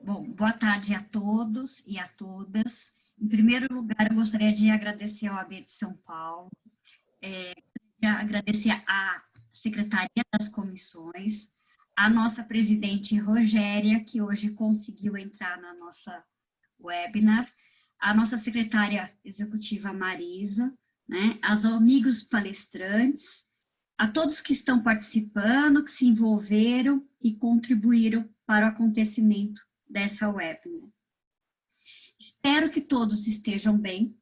Bom, boa tarde a todos e a todas. Em primeiro lugar, eu gostaria de agradecer ao AB de São Paulo, agradecer à Secretaria das Comissões, a nossa presidente Rogéria, que hoje conseguiu entrar na nossa webinar, a nossa secretária executiva Marisa, né, aos amigos palestrantes, a todos que estão participando, que se envolveram e contribuíram para o acontecimento dessa webinar. Espero que todos estejam bem,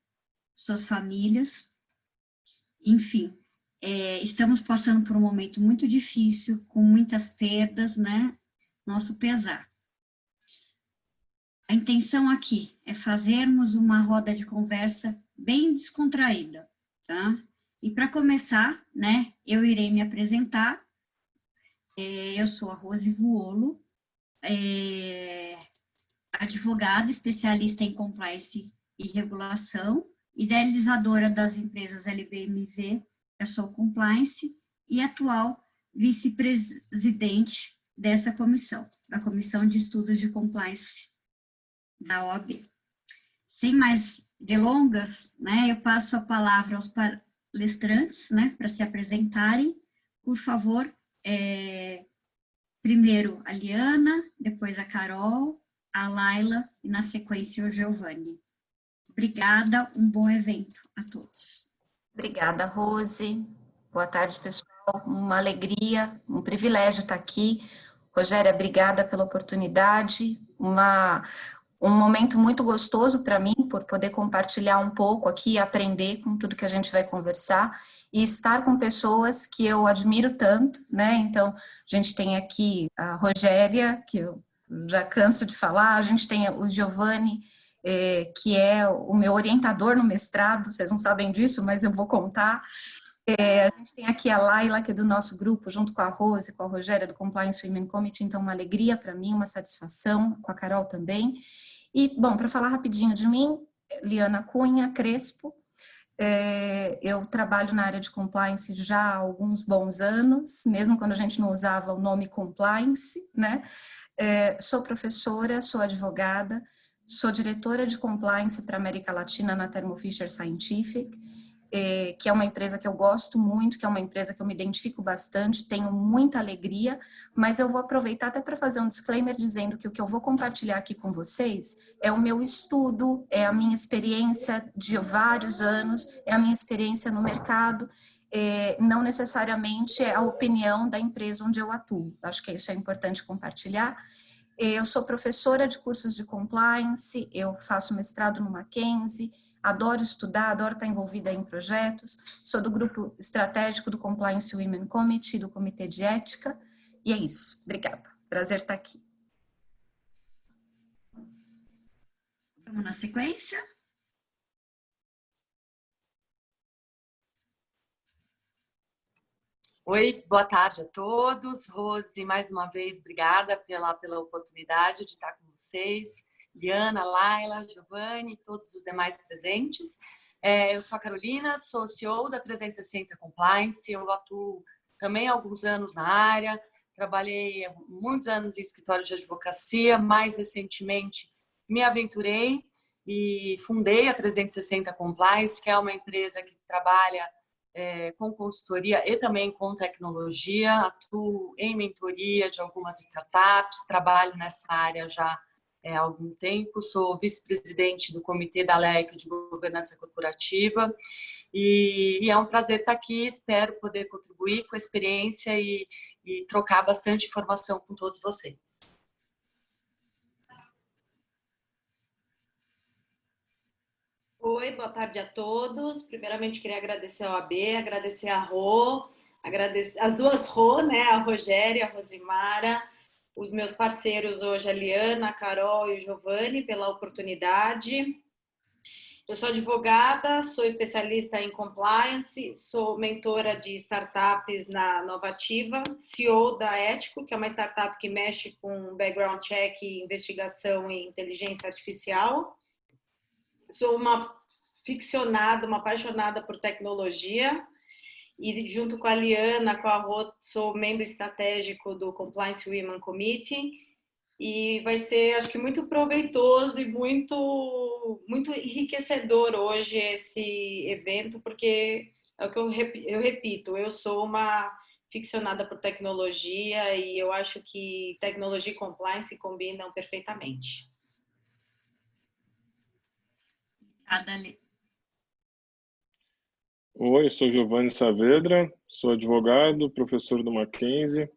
suas famílias, enfim, estamos passando por um momento muito difícil, com muitas perdas, né? Nosso pesar. A intenção aqui é fazermos uma roda de conversa bem descontraída, tá? E para começar, né, eu irei me apresentar. Eu sou a Rose Vuolo, advogada, especialista em compliance e regulação, idealizadora das empresas LBMV, eu sou compliance e atual vice-presidente dessa comissão, da Comissão de Estudos de Compliance da OAB. Sem mais delongas, né, eu passo a palavra aos palestrantes, né, para se apresentarem. Por favor, primeiro a Liana, depois a Carol, a Laila e, na sequência, o Giovanni. Obrigada, um bom evento a todos. Obrigada, Rose. Boa tarde, pessoal. Uma alegria, um privilégio estar aqui. Rogéria, obrigada pela oportunidade. Um momento muito gostoso para mim, por poder compartilhar um pouco aqui, aprender com tudo que a gente vai conversar e estar com pessoas que eu admiro tanto, né? Então, a gente tem aqui a Rogéria, que eu já canso de falar, a gente tem o Giovanni, que é o meu orientador no mestrado, vocês não sabem disso, mas eu vou contar. A gente tem aqui a Laila, que é do nosso grupo, junto com a Rose, com a Rogéria, do Compliance Women Committee, então uma alegria para mim, uma satisfação, com a Carol também. E, bom, para falar rapidinho de mim, Liana Cunha Crespo, eu trabalho na área de compliance já há alguns bons anos, mesmo quando a gente não usava o nome compliance, né? Sou professora, sou advogada, sou diretora de compliance para a América Latina na Thermo Fisher Scientific, que é uma empresa que eu gosto muito, que é uma empresa que eu me identifico bastante, tenho muita alegria, mas eu vou aproveitar até para fazer um disclaimer dizendo que o que eu vou compartilhar aqui com vocês é o meu estudo, é a minha experiência de vários anos, é a minha experiência no mercado, não necessariamente é a opinião da empresa onde eu atuo. Acho que isso é importante compartilhar. Eu sou professora de cursos de compliance, eu faço mestrado no Mackenzie, adoro estudar, adoro estar envolvida em projetos, sou do grupo estratégico do Compliance Women Committee, do Comitê de Ética, e é isso. Obrigada, prazer estar aqui. Vamos na sequência? Oi, boa tarde a todos. Rose, mais uma vez, obrigada pela oportunidade de estar com vocês. Liana, Laila, Giovanni, todos os demais presentes. Eu sou a Carolina, sou CEO da 360 Compliance, eu atuo também há alguns anos na área, trabalhei muitos anos em escritório de advocacia, mais recentemente me aventurei e fundei a 360 Compliance, que é uma empresa que trabalha com consultoria e também com tecnologia, atuo em mentoria de algumas startups, trabalho nessa área já há algum tempo, sou vice-presidente do Comitê da LEC de Governança Corporativa e é um prazer estar aqui, espero poder contribuir com a experiência e trocar bastante informação com todos vocês. Oi, boa tarde a todos. Primeiramente, queria agradecer ao AB, agradecer a Rô, agradecer as duas Rô, né? A Rogéria e a Rosimara, os meus parceiros hoje, a Liana, a Carol e o Giovanni, pela oportunidade. Eu sou advogada, sou especialista em compliance, sou mentora de startups na Novativa, CEO da Ético, que é uma startup que mexe com background check, investigação e inteligência artificial. Sou uma ficcionada, uma apaixonada por tecnologia e junto com a Liana, com a Rô, sou membro estratégico do Compliance Women Committee e vai ser, acho que, muito proveitoso e muito enriquecedor hoje esse evento, porque é o que eu repito, eu sou uma ficcionada por tecnologia e eu acho que tecnologia e compliance combinam perfeitamente. Oi, eu sou Giovanni Saavedra, sou advogado, professor do Mackenzie.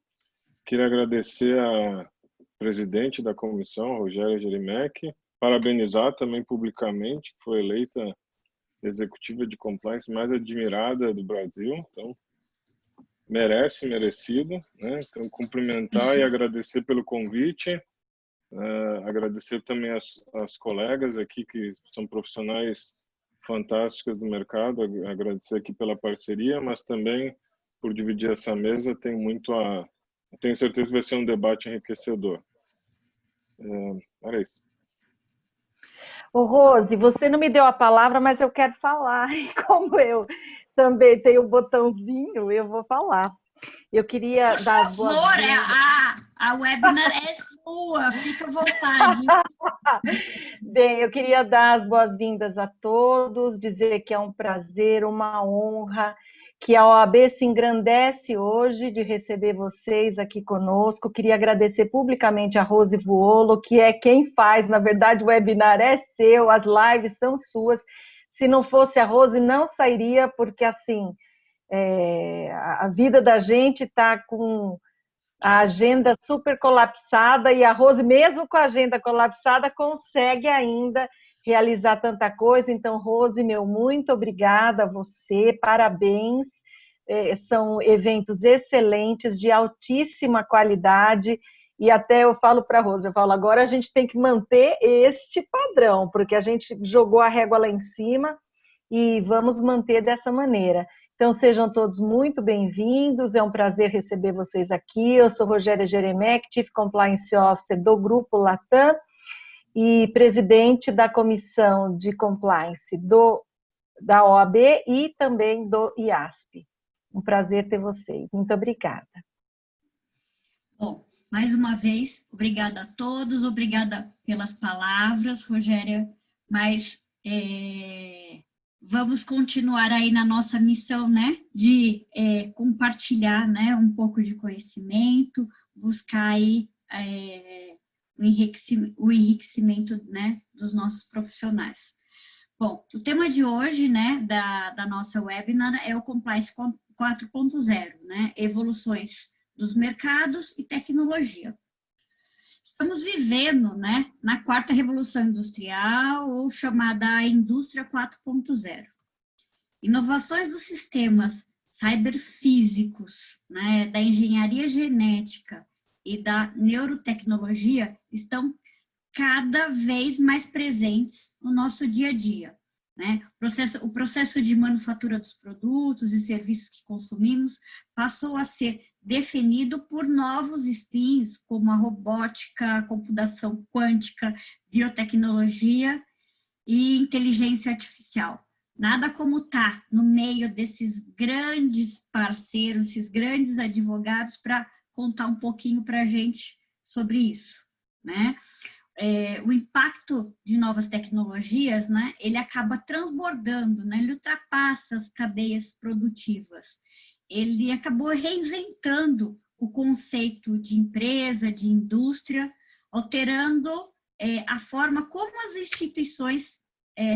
Queria agradecer a presidente da comissão, Rogéria Jerimec, parabenizar também publicamente, que foi eleita executiva de compliance mais admirada do Brasil, então merecido, né? Então, cumprimentar e agradecer pelo convite, agradecer também as colegas aqui que são profissionais fantásticas do mercado, agradecer aqui pela parceria, mas também por dividir essa mesa, tenho certeza que vai ser um debate enriquecedor. Era isso. Ô, Rose, você não me deu a palavra, mas eu quero falar. E como eu também tenho o botãozinho, eu vou falar. Eu queria dar as boas-vindas. A webinar é sua, fica à vontade. Bem, eu queria dar as boas-vindas a todos, dizer que é um prazer, uma honra, que a OAB se engrandece hoje de receber vocês aqui conosco. Queria agradecer publicamente a Rose Vuolo, que é quem faz, na verdade o webinar é seu, as lives são suas. Se não fosse a Rose, não sairia, porque assim, a vida da gente está com a agenda super colapsada e a Rose, mesmo com a agenda colapsada, consegue ainda realizar tanta coisa. Então, Rose, meu muito obrigada a você, parabéns. São eventos excelentes, de altíssima qualidade, e até eu falo para a Rose, agora a gente tem que manter este padrão, porque a gente jogou a régua lá em cima e vamos manter dessa maneira. Então, sejam todos muito bem-vindos, é um prazer receber vocês aqui. Eu sou Rogéria Jerimec, Chief Compliance Officer do Grupo Latam e presidente da Comissão de Compliance da OAB e também do IASP. Um prazer ter vocês. Muito obrigada. Bom, mais uma vez, obrigada a todos, obrigada pelas palavras, Rogéria, mas vamos continuar aí na nossa missão, né, de compartilhar, né, um pouco de conhecimento, buscar aí o enriquecimento, né, dos nossos profissionais. Bom, o tema de hoje, né, da nossa webinar é o Compliance 4.0, né, evoluções dos mercados e tecnologia. Estamos vivendo, né, na quarta revolução industrial, ou chamada Indústria 4.0. Inovações dos sistemas cyberfísicos, né, da engenharia genética e da neurotecnologia estão cada vez mais presentes no nosso dia a dia, né? O processo de manufatura dos produtos e serviços que consumimos passou a ser definido por novos spins, como a robótica, a computação quântica, biotecnologia e inteligência artificial. Nada como estar no meio desses grandes parceiros, esses grandes advogados, para contar um pouquinho para a gente sobre isso, né? O impacto de novas tecnologias, né, ele acaba transbordando, né, ele ultrapassa as cadeias produtivas. Ele acabou reinventando o conceito de empresa, de indústria, alterando a forma como as instituições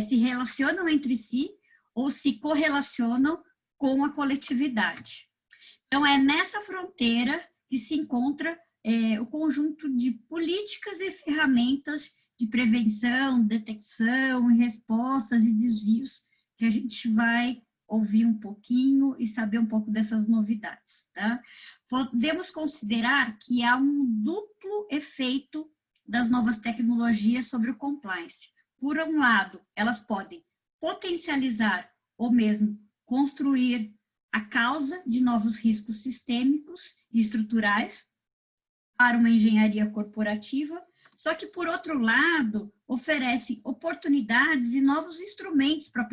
se relacionam entre si ou se correlacionam com a coletividade. Então, é nessa fronteira que se encontra o conjunto de políticas e ferramentas de prevenção, detecção, respostas e desvios que a gente vai ouvir um pouquinho e saber um pouco dessas novidades, tá? Podemos considerar que há um duplo efeito das novas tecnologias sobre o compliance. Por um lado, elas podem potencializar ou mesmo construir a causa de novos riscos sistêmicos e estruturais para uma engenharia corporativa, só que, por outro lado, oferecem oportunidades e novos instrumentos para o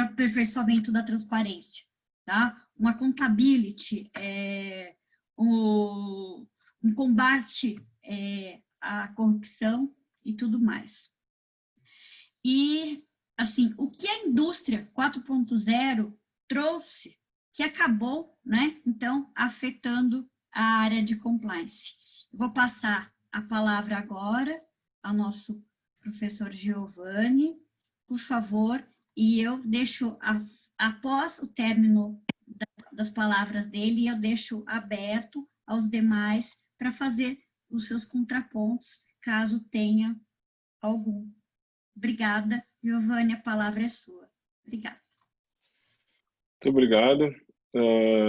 aperfeiçoamento da transparência, tá? Uma accountability, um combate a corrupção e tudo mais. E, assim, o que a indústria 4.0 trouxe, que acabou, né, então, afetando a área de compliance. Eu vou passar a palavra agora ao nosso professor Giovanni, por favor, e eu deixo, após o término das palavras dele, eu deixo aberto aos demais para fazer os seus contrapontos, caso tenha algum. Obrigada, Giovanni, a palavra é sua. Obrigada. Muito obrigado.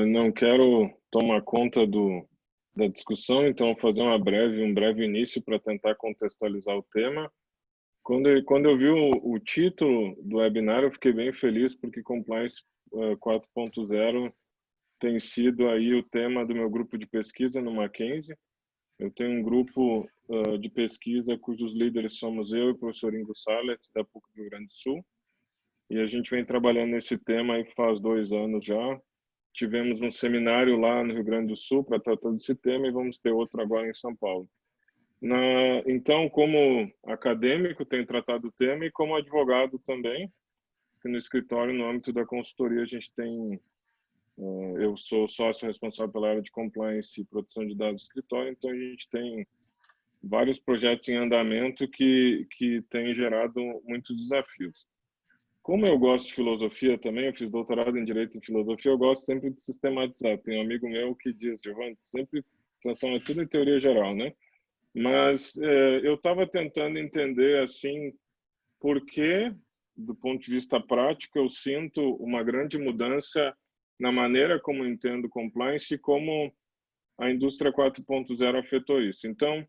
Não quero tomar conta da discussão, então vou fazer um breve início para tentar contextualizar o tema. Quando eu vi o título do webinar, eu fiquei bem feliz, porque Compliance 4.0 tem sido aí o tema do meu grupo de pesquisa no Mackenzie. Eu tenho um grupo de pesquisa cujos líderes somos eu e o professor Ingo Sallet, da PUC do Rio Grande do Sul. E a gente vem trabalhando nesse tema aí faz 2 anos já. Tivemos um seminário lá no Rio Grande do Sul para tratar desse tema e vamos ter outro agora em São Paulo. Então, como acadêmico, tenho tratado o tema e como advogado também, que no escritório, no âmbito da consultoria, a gente tem... eu sou sócio responsável pela área de compliance e proteção de dados do escritório, então a gente tem vários projetos em andamento que têm gerado muitos desafios. Como eu gosto de filosofia também, eu fiz doutorado em Direito e Filosofia, eu gosto sempre de sistematizar. Tem um amigo meu que diz, Giovanni, sempre transforma tudo em teoria geral, né? Mas eu estava tentando entender, assim, por que, do ponto de vista prático, eu sinto uma grande mudança na maneira como eu entendo compliance e como a indústria 4.0 afetou isso. Então,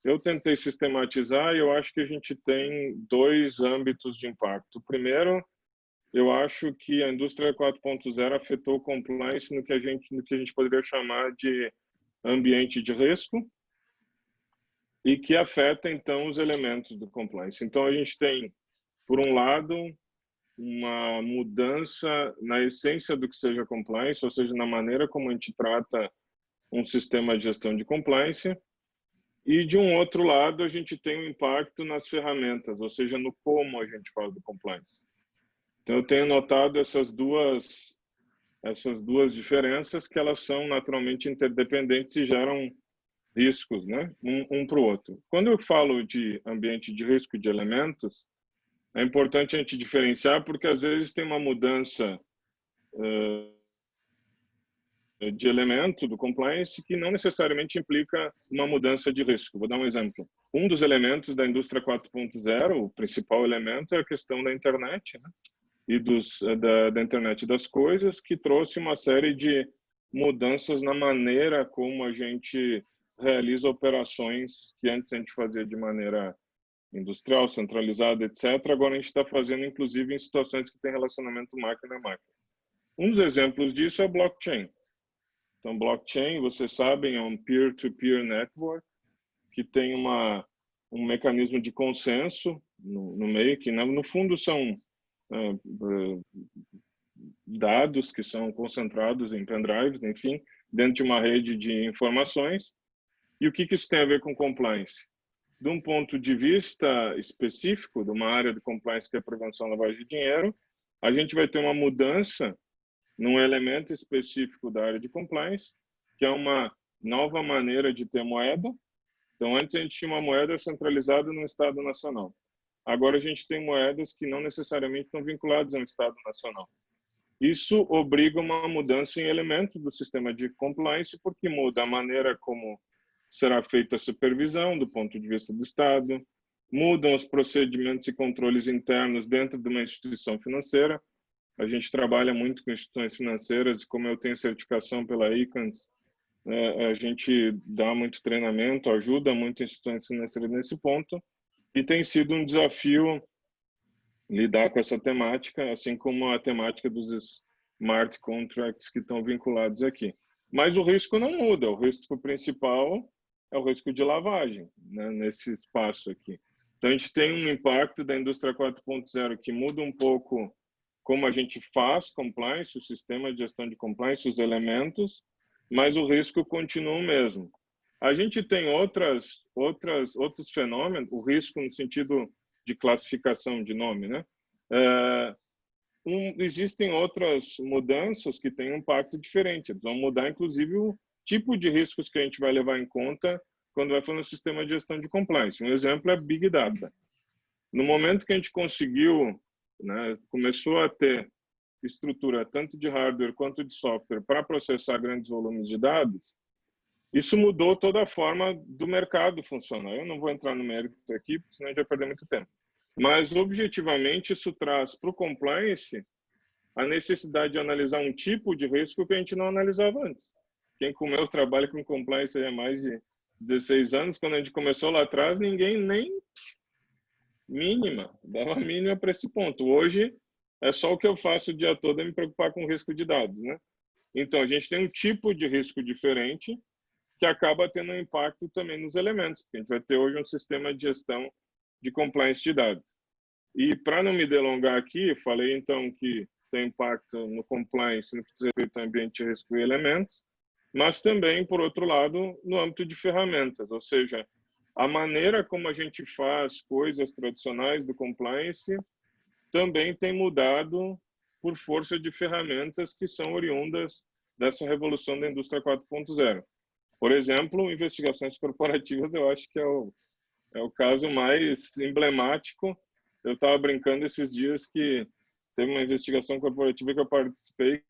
eu tentei sistematizar e eu acho que a gente tem 2 âmbitos de impacto. O primeiro, eu acho que a indústria 4.0 afetou o compliance no que a gente poderia chamar de ambiente de risco e que afeta, então, os elementos do compliance. Então, a gente tem, por um lado, uma mudança na essência do que seja compliance, ou seja, na maneira como a gente trata um sistema de gestão de compliance. E, de um outro lado, a gente tem um impacto nas ferramentas, ou seja, no como a gente faz o compliance. Então, eu tenho notado essas duas diferenças, que elas são naturalmente interdependentes e geram riscos, né, um para o outro. Quando eu falo de ambiente de risco de elementos, é importante a gente diferenciar, porque às vezes tem uma mudança de elemento do compliance que não necessariamente implica uma mudança de risco. Vou dar um exemplo. Um dos elementos da indústria 4.0, o principal elemento, é a questão da internet, né? E da internet das coisas, que trouxe uma série de mudanças na maneira como a gente realiza operações que antes a gente fazia de maneira industrial, centralizada, etc. Agora a gente está fazendo, inclusive, em situações que tem relacionamento máquina a máquina. Um dos exemplos disso é o blockchain. Então, blockchain, vocês sabem, é um peer-to-peer network que tem um mecanismo de consenso no meio, que no fundo são dados que são concentrados em pendrives, enfim, dentro de uma rede de informações. E o que isso tem a ver com compliance? De um ponto de vista específico, de uma área de compliance que é a prevenção da lavagem de dinheiro, a gente vai ter uma mudança num elemento específico da área de compliance, que é uma nova maneira de ter moeda. Então, antes a gente tinha uma moeda centralizada no Estado Nacional. Agora a gente tem moedas que não necessariamente estão vinculadas ao Estado Nacional. Isso obriga uma mudança em elementos do sistema de compliance, porque muda a maneira como será feita a supervisão do ponto de vista do Estado, mudam os procedimentos e controles internos dentro de uma instituição financeira. A gente trabalha muito com instituições financeiras e, como eu tenho certificação pela ICANS, a gente dá muito treinamento, ajuda muito instituições financeiras nesse ponto, e tem sido um desafio lidar com essa temática, assim como a temática dos smart contracts que estão vinculados aqui. Mas o risco não muda, o risco principal é o risco de lavagem, né, nesse espaço aqui. Então, a gente tem um impacto da indústria 4.0 que muda um pouco como a gente faz compliance, o sistema de gestão de compliance, os elementos, mas o risco continua o mesmo. A gente tem outros fenômenos, o risco no sentido de classificação de nome, né? Existem outras mudanças que têm um impacto diferente. Eles vão mudar, inclusive, o tipo de riscos que a gente vai levar em conta quando vai fazer um sistema de gestão de compliance. Um exemplo é Big Data. No momento que a gente conseguiu, né, começou a ter estrutura tanto de hardware quanto de software para processar grandes volumes de dados, isso mudou toda a forma do mercado funcionar. Eu não vou entrar no mérito aqui, porque senão a gente vai perder muito tempo. Mas, objetivamente, isso traz para o compliance a necessidade de analisar um tipo de risco que a gente não analisava antes. Quem com o meu trabalho com compliance há mais de 16 anos, quando a gente começou lá atrás, ninguém nem dava mínima para esse ponto. Hoje, é só o que eu faço o dia todo é me preocupar com o risco de dados, né? Então, a gente tem um tipo de risco diferente que acaba tendo um impacto também nos elementos, porque a gente vai ter hoje um sistema de gestão de compliance de dados. E para não me delongar aqui, falei então que tem impacto no compliance, no que diz respeito ao ambiente de risco e elementos, mas também, por outro lado, no âmbito de ferramentas, ou seja, a maneira como a gente faz coisas tradicionais do compliance também tem mudado por força de ferramentas que são oriundas dessa revolução da indústria 4.0. Por exemplo, investigações corporativas, eu acho que é o caso mais emblemático. Eu estava brincando esses dias que teve uma investigação corporativa que eu participei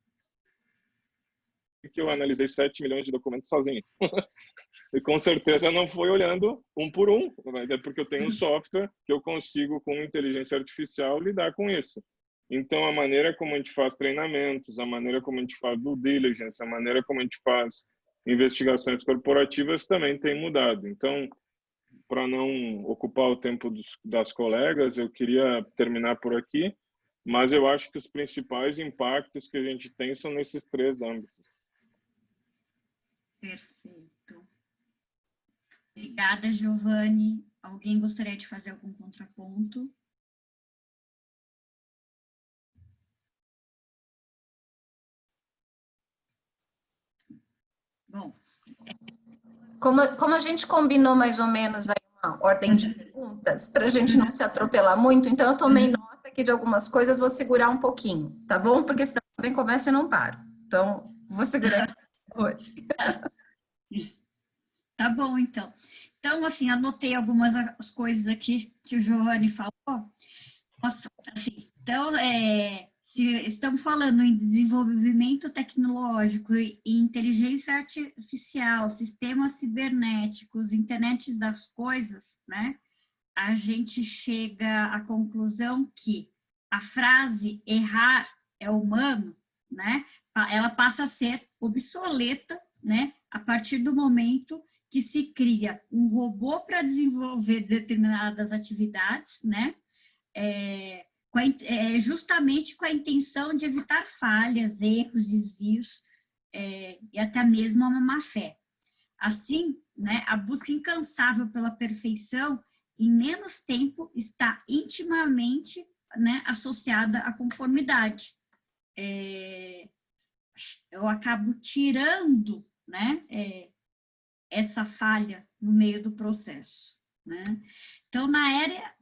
que eu analisei 7 milhões de documentos sozinho. E com certeza não foi olhando um por um, mas é porque eu tenho um software que eu consigo, com inteligência artificial, lidar com isso. Então, a maneira como a gente faz treinamentos, a maneira como a gente faz due diligence, a maneira como a gente faz investigações corporativas também tem mudado. Então, para não ocupar o tempo das colegas, eu queria terminar por aqui, mas eu acho que os principais impactos que a gente tem são nesses 3 âmbitos. Perfeito. Obrigada, Giovanni. Alguém gostaria de fazer algum contraponto? Bom. Como a gente combinou mais ou menos aí uma ordem de perguntas, para a gente não se atropelar muito, então eu tomei nota aqui de algumas coisas, vou segurar um pouquinho, tá bom? Porque senão também começa e não paro. Então, vou segurar hoje. Tá bom, então. Então, assim, anotei algumas as coisas aqui que o Giovanni falou. Nossa, assim, então, se estamos falando em desenvolvimento tecnológico e inteligência artificial, sistemas cibernéticos, internet das coisas, né? A gente chega à conclusão que a frase errar é humano, né? Ela passa a ser obsoleta, né? A partir do momento que se cria um robô para desenvolver determinadas atividades, né? Justamente com a intenção de evitar falhas, erros, desvios e até mesmo uma má-fé. Assim, né, a busca incansável pela perfeição em menos tempo está intimamente, né, associada à conformidade. Eu acabo tirando, né, essa falha no meio do processo, né? Então, na área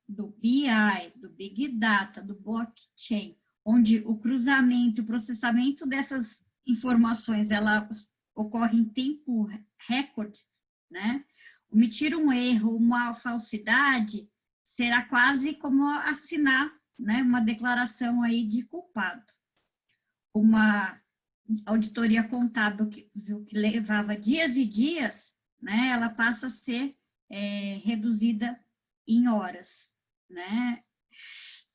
do BI, do Big Data, do blockchain, onde o cruzamento, o processamento dessas informações, ela ocorre em tempo recorde, né? Omitir um erro, uma falsidade, será quase como assinar, né, uma declaração aí de culpado. Uma auditoria contábil que levava dias e dias, né, ela passa a ser reduzida em horas, né?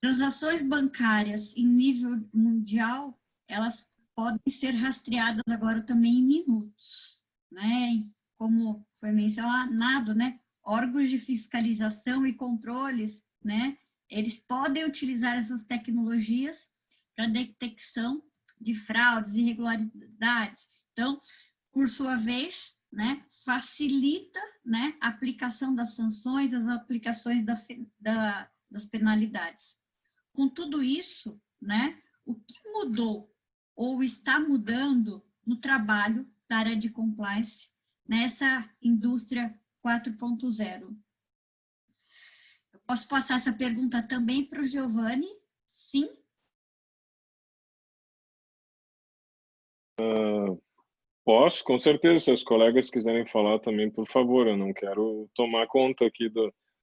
Transações bancárias em nível mundial, elas podem ser rastreadas agora também em minutos, né? Como foi mencionado, né? Órgãos de fiscalização e controles, né? Eles podem utilizar essas tecnologias para detecção de fraudes e irregularidades. Então, por sua vez, né, facilita, né, a aplicação das sanções, as aplicações das penalidades. Com tudo isso, né, o que mudou ou está mudando no trabalho da área de compliance nessa indústria 4.0. Eu posso passar essa pergunta também para o Giovanni? Sim? Posso, com certeza. Se os colegas quiserem falar também, por favor. Eu não quero tomar conta aqui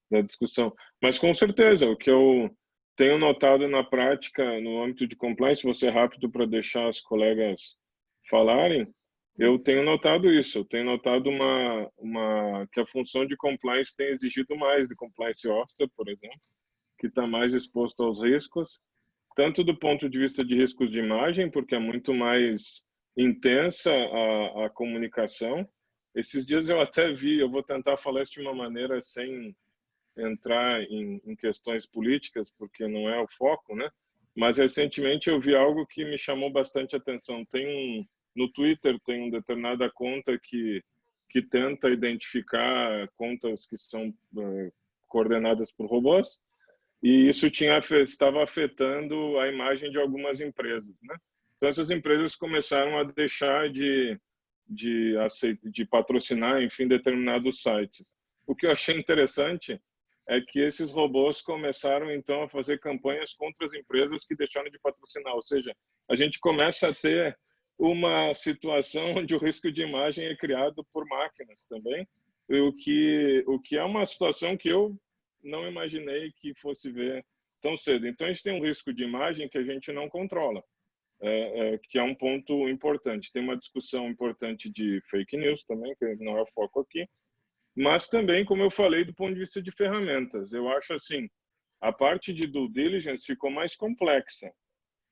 da discussão. Mas, com certeza, o que eu tenho notado na prática, no âmbito de compliance, vou ser rápido para deixar os colegas falarem, eu tenho notado isso. Eu tenho notado que a função de compliance tem exigido mais de compliance officer, por exemplo, que está mais exposto aos riscos, tanto do ponto de vista de riscos de imagem, porque é muito mais intensa a comunicação. Esses dias eu até vi, eu vou tentar falar isso de uma maneira sem entrar em questões políticas, porque não é o foco, né? Mas recentemente eu vi algo que me chamou bastante atenção. No Twitter tem uma determinada conta que tenta identificar contas que são coordenadas por robôs, e isso estava afetando a imagem de algumas empresas, né? Então essas empresas começaram a deixar de patrocinar, enfim, determinados sites. O que eu achei interessante é que esses robôs começaram então a fazer campanhas contra as empresas que deixaram de patrocinar, ou seja, a gente começa a ter uma situação onde o risco de imagem é criado por máquinas também, o que é uma situação que eu não imaginei que fosse ver tão cedo. Então a gente tem um risco de imagem que a gente não controla, que é um ponto importante. Tem uma discussão importante de fake news também, que não é o foco aqui, mas também, como eu falei, do ponto de vista de ferramentas. Eu acho assim, a parte de due diligence ficou mais complexa.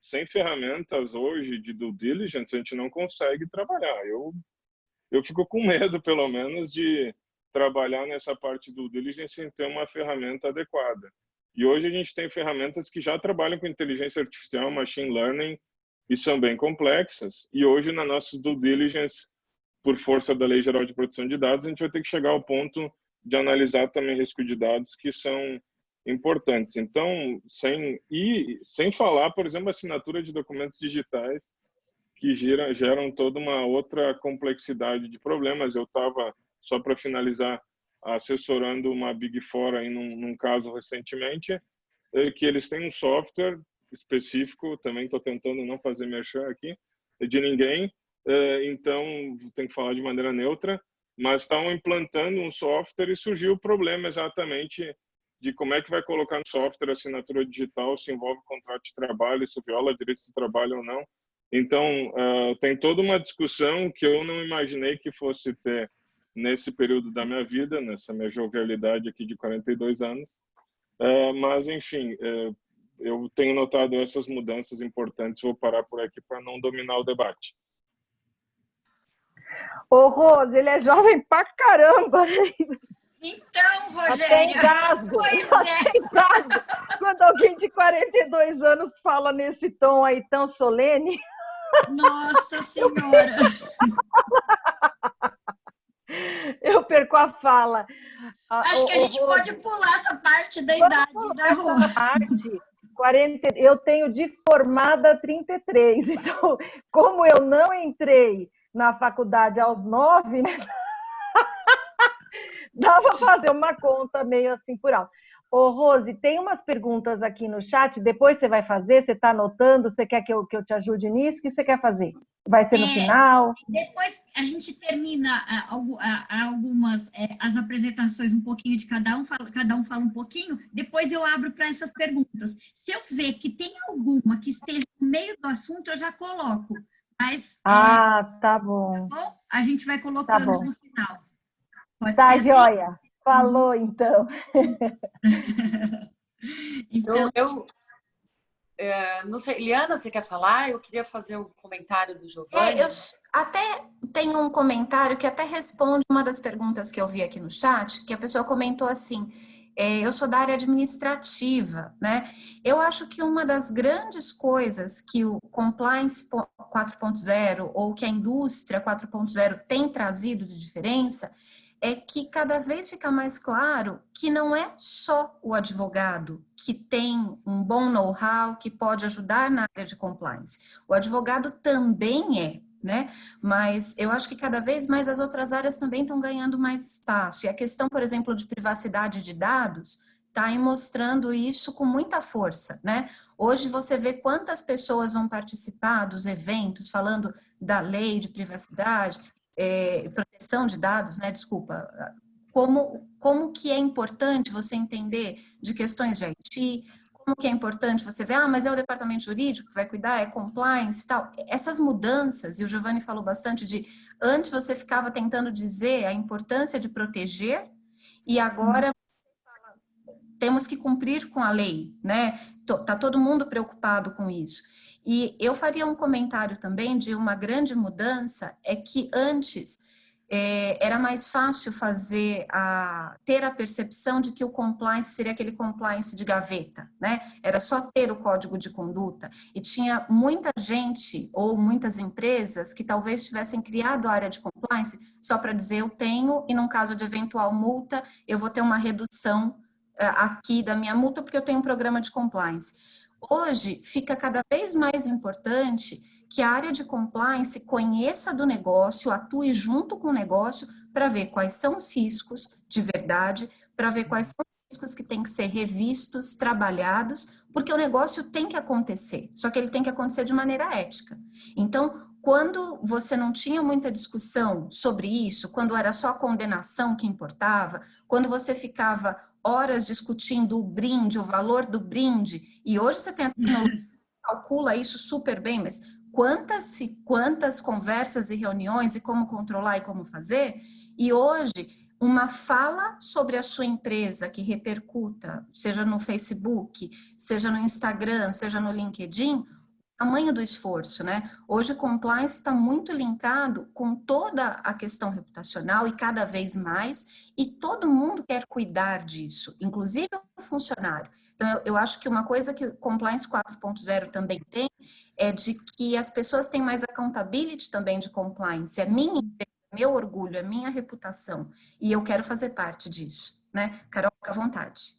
Sem ferramentas hoje de due diligence, a gente não consegue trabalhar. Eu fico com medo, pelo menos, de trabalhar nessa parte do due diligence sem ter uma ferramenta adequada. E hoje a gente tem ferramentas que já trabalham com inteligência artificial, machine learning, e são bem complexas. E hoje, na nossa due diligence, por força da Lei Geral de Proteção de Dados, a gente vai ter que chegar ao ponto de analisar também risco de dados que são importantes. Então, sem falar, por exemplo, assinatura de documentos digitais, que geram toda uma outra complexidade de problemas. Eu estava, só para finalizar, assessorando uma Big Four aí num caso recentemente, que eles têm um software específico, também estou tentando não fazer merchan aqui, de ninguém, então tem que falar de maneira neutra, mas estavam implantando um software e surgiu o problema exatamente de como é que vai colocar no software assinatura digital, se envolve contrato de trabalho, se viola direitos de trabalho ou não. Então, tem toda uma discussão que eu não imaginei que fosse ter nesse período da minha vida, nessa minha jovialidade aqui de 42 anos. Mas, enfim, eu tenho notado essas mudanças importantes. Vou parar por aqui para não dominar o debate. Ô, Rose, ele é jovem pra caramba. Então, Rogério, até engasgo. Quando alguém de 42 anos fala nesse tom aí tão solene. Nossa Senhora! Eu perco a fala. Acho que a gente pode pular essa parte da idade, né, Rose? Eu tenho de formada 33, então, como eu não entrei na faculdade aos 9, né? Dá para fazer uma conta meio assim por alto. Ô, Rose, tem umas perguntas aqui no chat, depois você vai fazer, você está anotando, você quer que eu te ajude nisso? O que você quer fazer? Vai ser no final? Depois a gente termina algumas, as apresentações, um pouquinho de cada um fala um pouquinho, depois eu abro para essas perguntas. Se eu ver que tem alguma que esteja no meio do assunto, eu já coloco. Mas, tá bom. Tá bom? A gente vai colocando no final. Pode tá, ser joia. Assim? Falou, então. Então, eu não sei, Liana, você quer falar? Eu queria fazer um comentário do Giovanni. Eu até tenho um comentário que até responde uma das perguntas que eu vi aqui no chat, que a pessoa comentou assim, eu sou da área administrativa, né? Eu acho que uma das grandes coisas que o Compliance 4.0 ou que a indústria 4.0 tem trazido de diferença é que cada vez fica mais claro que não é só o advogado que tem um bom know-how, que pode ajudar na área de compliance. O advogado também é né? Mas eu acho que cada vez mais as outras áreas também estão ganhando mais espaço. E a questão, por exemplo, de privacidade de dados está aí mostrando isso com muita força, né? Hoje você vê quantas pessoas vão participar dos eventos falando da lei de privacidade, proteção de dados, né? Desculpa. Como que é importante você entender de questões de IT, como que é importante você ver, mas é o departamento jurídico que vai cuidar, é compliance e tal. Essas mudanças, e o Giovanni falou bastante de, antes você ficava tentando dizer a importância de proteger, e agora temos que cumprir com a lei, né? Tá todo mundo preocupado com isso. E eu faria um comentário também de uma grande mudança, é que antes era mais fácil ter a percepção de que o compliance seria aquele compliance de gaveta, né? Era só ter o código de conduta. E tinha muita gente ou muitas empresas que talvez tivessem criado a área de compliance só para dizer eu tenho, e num caso de eventual multa, eu vou ter uma redução aqui da minha multa porque eu tenho um programa de compliance. Hoje, fica cada vez mais importante que a área de compliance conheça do negócio, atue junto com o negócio para ver quais são os riscos de verdade, para ver quais são os riscos que têm que ser revistos, trabalhados, porque o negócio tem que acontecer, só que ele tem que acontecer de maneira ética. Então, quando você não tinha muita discussão sobre isso, quando era só a condenação que importava, quando você ficava horas discutindo o brinde, o valor do brinde, e hoje você tem a tecnologia que calcula isso super bem, mas quantas conversas e reuniões e como controlar e como fazer, e hoje uma fala sobre a sua empresa que repercuta, seja no Facebook, seja no Instagram, seja no LinkedIn, tamanho do esforço, né? Hoje o compliance está muito linkado com toda a questão reputacional e cada vez mais, e todo mundo quer cuidar disso, inclusive o funcionário. Então, eu acho que uma coisa que o Compliance 4.0 também tem é de que as pessoas têm mais accountability também de compliance. É minha empresa, meu orgulho, é minha reputação, e eu quero fazer parte disso, né? Carol, fica à vontade.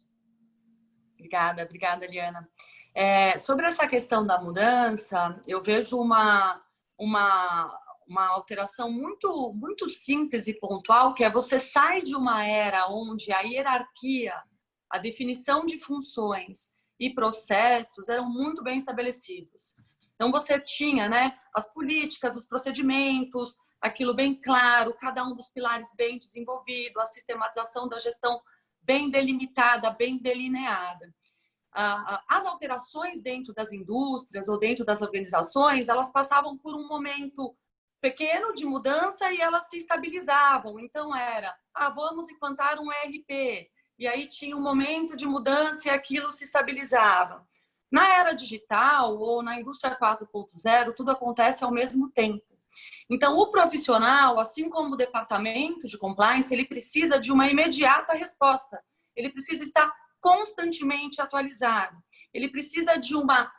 Obrigada, Liana. Sobre essa questão da mudança, eu vejo uma alteração muito, muito simples e pontual, que é você sai de uma era onde a hierarquia, a definição de funções e processos eram muito bem estabelecidos. Então, você tinha, né, as políticas, os procedimentos, aquilo bem claro, cada um dos pilares bem desenvolvido, a sistematização da gestão bem delimitada, bem delineada. As alterações dentro das indústrias ou dentro das organizações, elas passavam por um momento pequeno de mudança e elas se estabilizavam. Então, vamos implantar um ERP. E aí tinha um momento de mudança e aquilo se estabilizava. Na era digital ou na indústria 4.0, tudo acontece ao mesmo tempo. Então, o profissional, assim como o departamento de compliance, ele precisa de uma imediata resposta. Ele precisa estar constantemente atualizado. Ele precisa de uma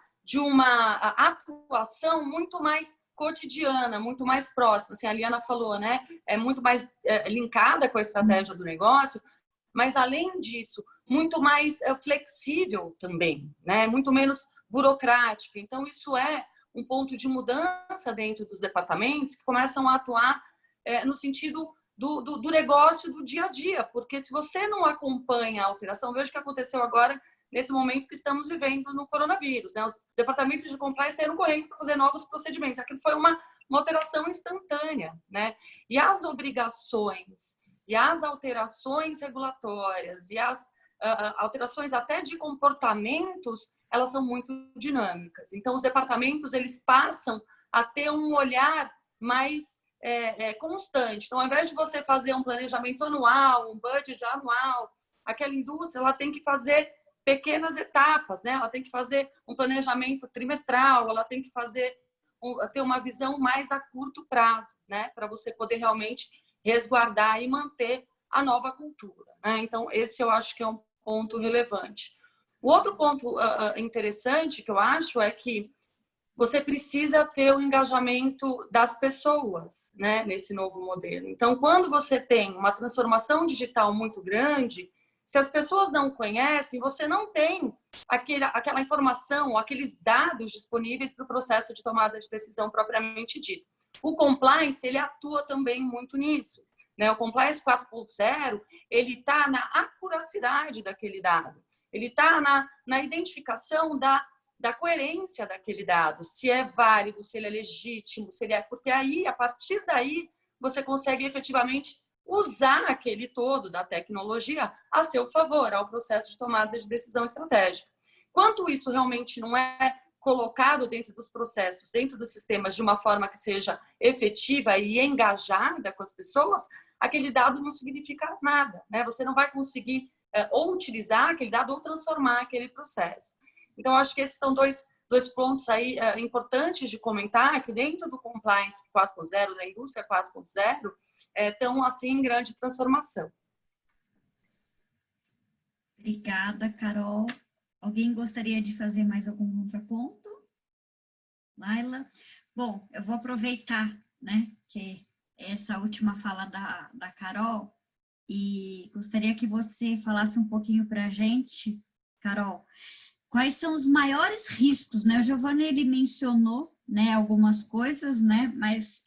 atuação muito mais cotidiana, muito mais próxima. Assim, a Liana falou, né? É muito mais linkada com a estratégia do negócio, mas, além disso, muito mais flexível também, né? Muito menos burocrática. Então, isso é um ponto de mudança dentro dos departamentos que começam a atuar no sentido do negócio do dia a dia, porque se você não acompanha a alteração, veja o que aconteceu agora nesse momento que estamos vivendo no coronavírus, né? Os departamentos de compliance saíram correndo para fazer novos procedimentos. Aquilo foi uma alteração instantânea, né? E as obrigações e as alterações regulatórias e as alterações até de comportamentos, elas são muito dinâmicas. Então, os departamentos, eles passam a ter um olhar mais constante. Então, ao invés de você fazer um planejamento anual, um budget anual, aquela indústria, ela tem que fazer pequenas etapas, né? Ela tem que fazer um planejamento trimestral, ela tem que ter uma visão mais a curto prazo, né? Para você poder realmente resguardar e manter a nova cultura, né? Então, esse eu acho que é um ponto relevante. O outro ponto interessante que eu acho é que você precisa ter o engajamento das pessoas, né, nesse novo modelo. Então, quando você tem uma transformação digital muito grande, se as pessoas não conhecem, você não tem aquela informação, aqueles dados disponíveis para o processo de tomada de decisão propriamente dito. O compliance, ele atua também muito nisso, né? O compliance 4.0, ele está na acuracidade daquele dado, ele está na identificação da coerência daquele dado, se é válido, se ele é legítimo, se ele é... Porque aí, a partir daí, você consegue efetivamente usar aquele todo da tecnologia a seu favor, ao processo de tomada de decisão estratégica. Quanto isso realmente não é colocado dentro dos processos, dentro dos sistemas, de uma forma que seja efetiva e engajada com as pessoas, aquele dado não significa nada, né? Você não vai conseguir ou utilizar aquele dado ou transformar aquele processo. Então, acho que esses são dois pontos aí importantes de comentar, que dentro do Compliance 4.0, da indústria 4.0, estão, assim, em grande transformação. Obrigada, Carol. Alguém gostaria de fazer mais algum contraponto? Laila? Bom, eu vou aproveitar, né, que essa última fala da Carol, e gostaria que você falasse um pouquinho para a gente, Carol, quais são os maiores riscos, né? O Giovanni, ele mencionou, né, algumas coisas, né, mas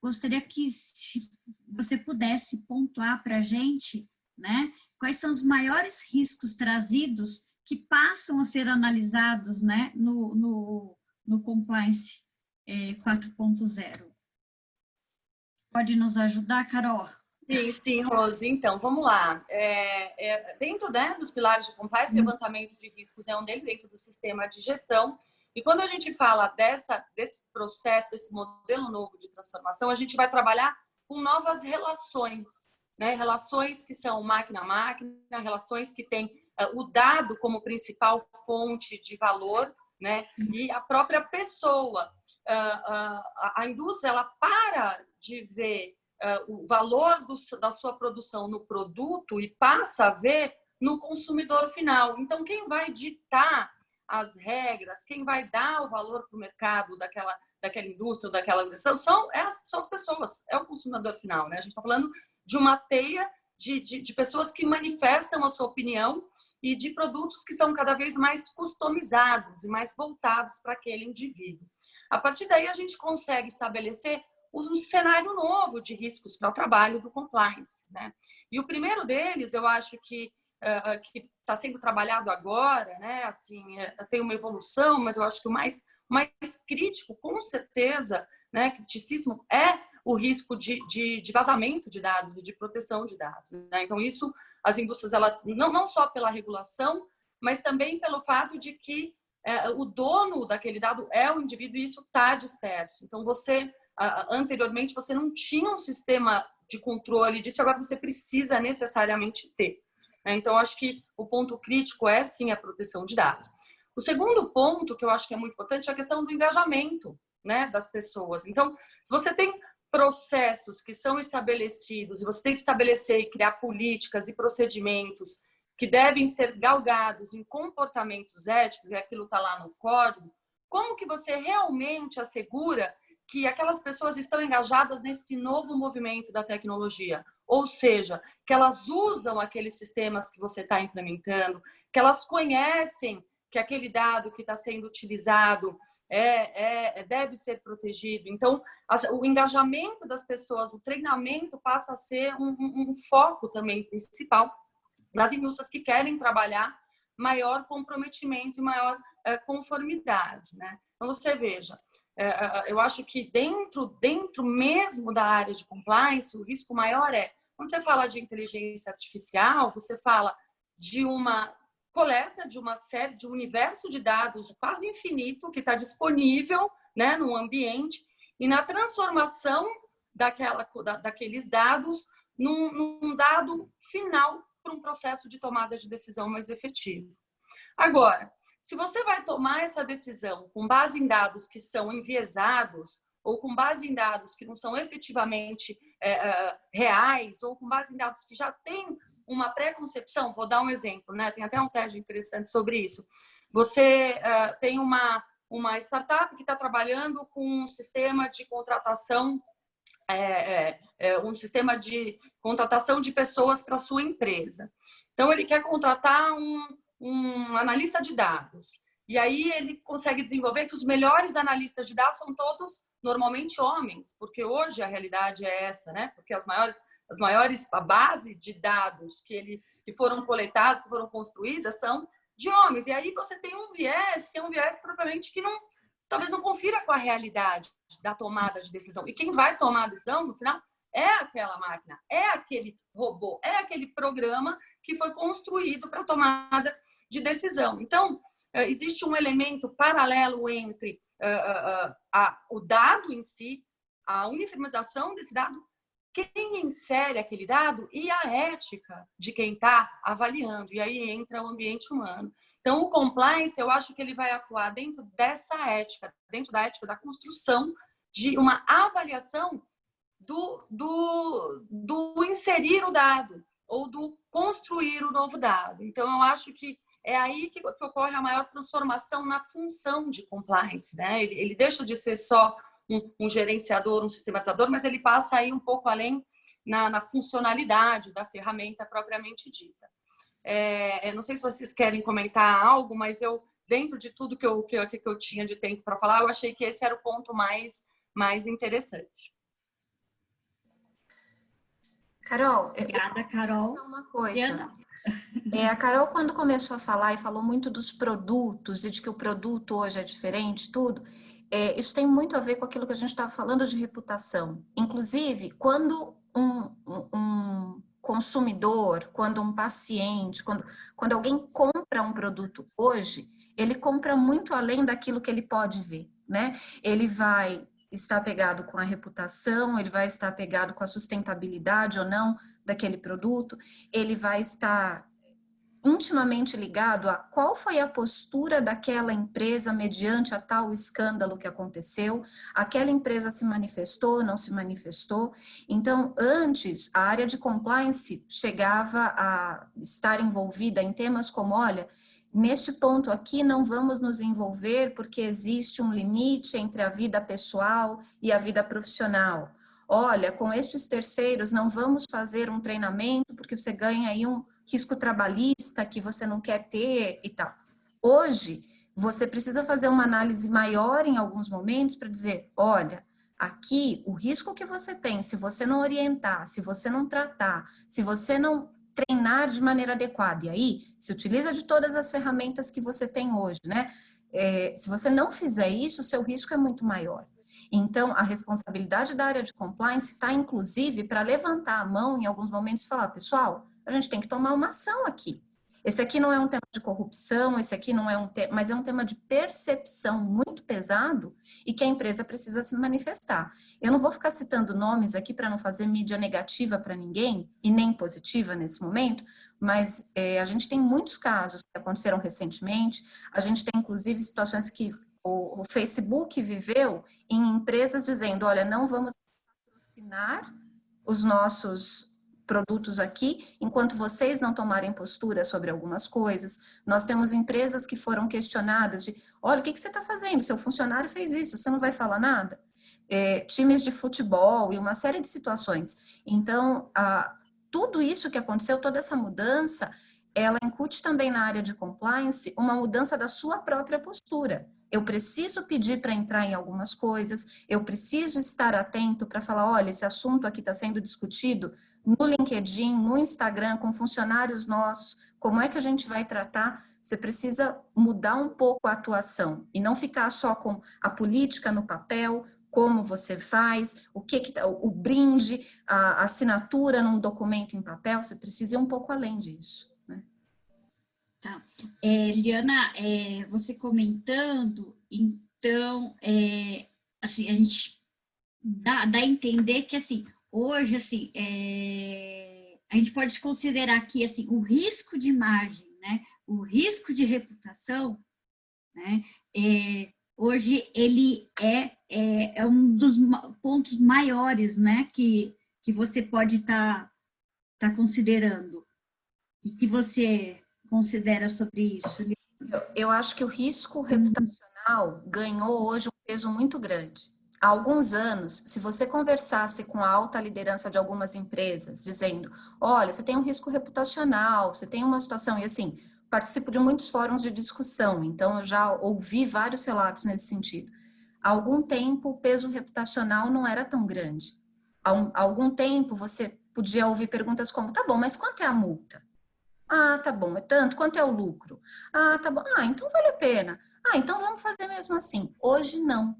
gostaria que você pudesse pontuar para a gente, né, quais são os maiores riscos trazidos que passam a ser analisados, né, no Compliance 4.0. Pode nos ajudar, Carol? Sim, Rose. Então, vamos lá. Dentro, né, dos pilares de compliance, levantamento de riscos é um deles, dentro do sistema de gestão. E quando a gente fala desse processo, desse modelo novo de transformação, a gente vai trabalhar com novas relações, né? Relações que são máquina a máquina, relações que têm o dado como principal fonte de valor, né? E a própria pessoa. A indústria, ela para de ver o valor da sua produção no produto e passa a ver no consumidor final. Então, quem vai ditar as regras, quem vai dar o valor para o mercado daquela indústria ou daquela agressão são as pessoas, é o consumidor final, né? A gente está falando de uma teia de pessoas que manifestam a sua opinião e de produtos que são cada vez mais customizados e mais voltados para aquele indivíduo. A partir daí, a gente consegue estabelecer um cenário novo de riscos para o trabalho do compliance, né? E o primeiro deles, eu acho que está sendo trabalhado agora, né? Assim, tem uma evolução, mas eu acho que o mais crítico, com certeza, né, criticíssimo, é o risco de vazamento de dados e de proteção de dados, né? Então, isso, as indústrias, não só pela regulação, mas também pelo fato de que o dono daquele dado é o indivíduo e isso está disperso. Então, anteriormente, você não tinha um sistema de controle disso, agora você precisa necessariamente ter. Então, acho que o ponto crítico é, sim, a proteção de dados. O segundo ponto, que eu acho que é muito importante, é a questão do engajamento, né, das pessoas. Então, se você tem processos que são estabelecidos, e você tem que estabelecer e criar políticas e procedimentos que devem ser galgados em comportamentos éticos, e aquilo está lá no código, como que você realmente assegura que aquelas pessoas estão engajadas nesse novo movimento da tecnologia? Ou seja, que elas usam aqueles sistemas que você está implementando, que elas conhecem que aquele dado que está sendo utilizado deve ser protegido. Então, o engajamento das pessoas, o treinamento passa a ser um foco também principal das indústrias que querem trabalhar maior comprometimento e maior conformidade, né? Então, você veja, eu acho que dentro mesmo da área de compliance, o risco maior quando você fala de inteligência artificial, você fala de uma coleta de uma série, de um universo de dados quase infinito que está disponível, né, no ambiente, e na transformação daqueles dados num dado final para um processo de tomada de decisão mais efetivo. Agora, se você vai tomar essa decisão com base em dados que são enviesados, ou com base em dados que não são efetivamente reais, ou com base em dados que já têm uma pré-concepção, vou dar um exemplo, né? Tem até um teste interessante sobre isso. Você tem uma startup que está trabalhando com um sistema de contratação, um sistema de contratação de pessoas para a sua empresa. Então, ele quer contratar um analista de dados. E aí ele consegue desenvolver que os melhores analistas de dados são todos normalmente homens, porque hoje a realidade é essa, né? Porque a base de dados que foram coletadas, que foram construídas, são de homens. E aí você tem um viés, que é um viés propriamente que talvez não confira com a realidade da tomada de decisão. E quem vai tomar a decisão, no final, é aquela máquina, é aquele robô, é aquele programa que foi construído para tomada de decisão. Então, existe um elemento paralelo entre o dado em si, a uniformização desse dado, quem insere aquele dado e a ética de quem está avaliando. E aí entra o ambiente humano. Então, o compliance, eu acho que ele vai atuar dentro dessa ética, dentro da ética da construção de uma avaliação do inserir o dado ou do construir o novo dado. Então, eu acho que é aí que ocorre a maior transformação na função de compliance, né? Ele deixa de ser só um gerenciador, um sistematizador, mas ele passa aí um pouco além na funcionalidade da ferramenta propriamente dita. Não sei se vocês querem comentar algo, mas dentro de tudo que eu tinha de tempo para falar, eu achei que esse era o ponto mais interessante. Carol, Obrigada, Carol. Uma coisa. A Carol, quando começou a falar e falou muito dos produtos e de que o produto hoje é diferente, tudo, isso tem muito a ver com aquilo que a gente estava falando de reputação. Inclusive, quando um consumidor, quando um paciente, quando alguém compra um produto hoje, ele compra muito além daquilo que ele pode ver, né? Ele vai estar apegado com a reputação, ele vai estar apegado com a sustentabilidade ou não daquele produto, ele vai estar intimamente ligado a qual foi a postura daquela empresa mediante a tal escândalo que aconteceu, aquela empresa se manifestou, não se manifestou. Então, antes, a área de compliance chegava a estar envolvida em temas como, olha, neste ponto aqui não vamos nos envolver porque existe um limite entre a vida pessoal e a vida profissional. Olha, com estes terceiros não vamos fazer um treinamento porque você ganha aí um risco trabalhista que você não quer ter e tal. Hoje, você precisa fazer uma análise maior em alguns momentos para dizer, olha, aqui o risco que você tem, se você não orientar, se você não tratar, se você não treinar de maneira adequada, e aí se utiliza de todas as ferramentas que você tem hoje, né? Se você não fizer isso, o seu risco é muito maior. Então, a responsabilidade da área de compliance está, inclusive, para levantar a mão em alguns momentos e falar, pessoal, a gente tem que tomar uma ação aqui. Esse aqui não é um tema de corrupção, esse aqui não é um tema, mas é um tema de percepção muito pesado e que a empresa precisa se manifestar. Eu não vou ficar citando nomes aqui para não fazer mídia negativa para ninguém e nem positiva nesse momento, mas a gente tem muitos casos que aconteceram recentemente, a gente tem inclusive situações que o Facebook viveu em empresas dizendo, olha, não vamos patrocinar os nossos produtos aqui, enquanto vocês não tomarem postura sobre algumas coisas. Nós temos empresas que foram questionadas de, olha, o que você está fazendo? Seu funcionário fez isso, você não vai falar nada? Times de futebol e uma série de situações. Então, tudo isso que aconteceu, toda essa mudança, ela incute também na área de compliance uma mudança da sua própria postura. Eu preciso pedir para entrar em algumas coisas, eu preciso estar atento para falar, olha, esse assunto aqui está sendo discutido no LinkedIn, no Instagram, com funcionários nossos, como é que a gente vai tratar? Você precisa mudar um pouco a atuação e não ficar só com a política no papel, como você faz, o brinde, a assinatura num documento em papel, você precisa ir um pouco além disso. Tá. Liana, você comentando, então, assim, a gente dá a entender que, assim, hoje, assim, a gente pode considerar aqui, assim, o risco de imagem, né, o risco de reputação, né, hoje ele é um dos pontos maiores, né, que você pode estar considerando. E que você considera sobre isso? Eu acho que o risco reputacional ganhou hoje um peso muito grande. Há alguns anos, se você conversasse com a alta liderança de algumas empresas, dizendo, olha, você tem um risco reputacional, você tem uma situação, e assim, participo de muitos fóruns de discussão, então eu já ouvi vários relatos nesse sentido. há algum tempo o peso reputacional não era tão grande. Há algum tempo você podia ouvir perguntas como, tá bom, mas quanto é a multa? Ah, tá bom, é tanto. Quanto é o lucro? Ah, tá bom. Ah, então vale a pena. Ah, então vamos fazer mesmo assim. Hoje não.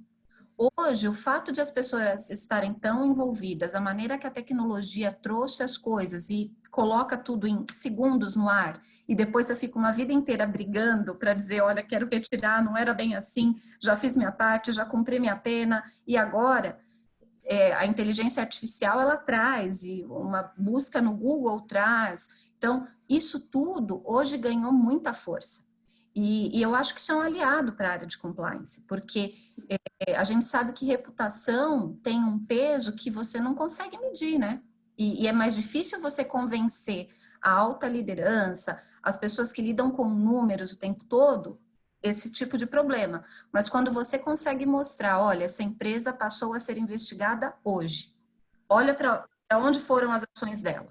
Hoje, o fato de as pessoas estarem tão envolvidas, a maneira que a tecnologia trouxe as coisas e coloca tudo em segundos no ar, e depois você fica uma vida inteira brigando para dizer, olha, quero retirar, não era bem assim, já fiz minha parte, já cumpri minha pena, e agora a inteligência artificial ela traz, e uma busca no Google traz. Então, isso tudo hoje ganhou muita força. E eu acho que isso é um aliado para a área de compliance, porque a gente sabe que reputação tem um peso que você não consegue medir, né? E é mais difícil você convencer a alta liderança, as pessoas que lidam com números o tempo todo, esse tipo de problema. Mas quando você consegue mostrar, olha, essa empresa passou a ser investigada hoje. Olha para onde foram as ações dela.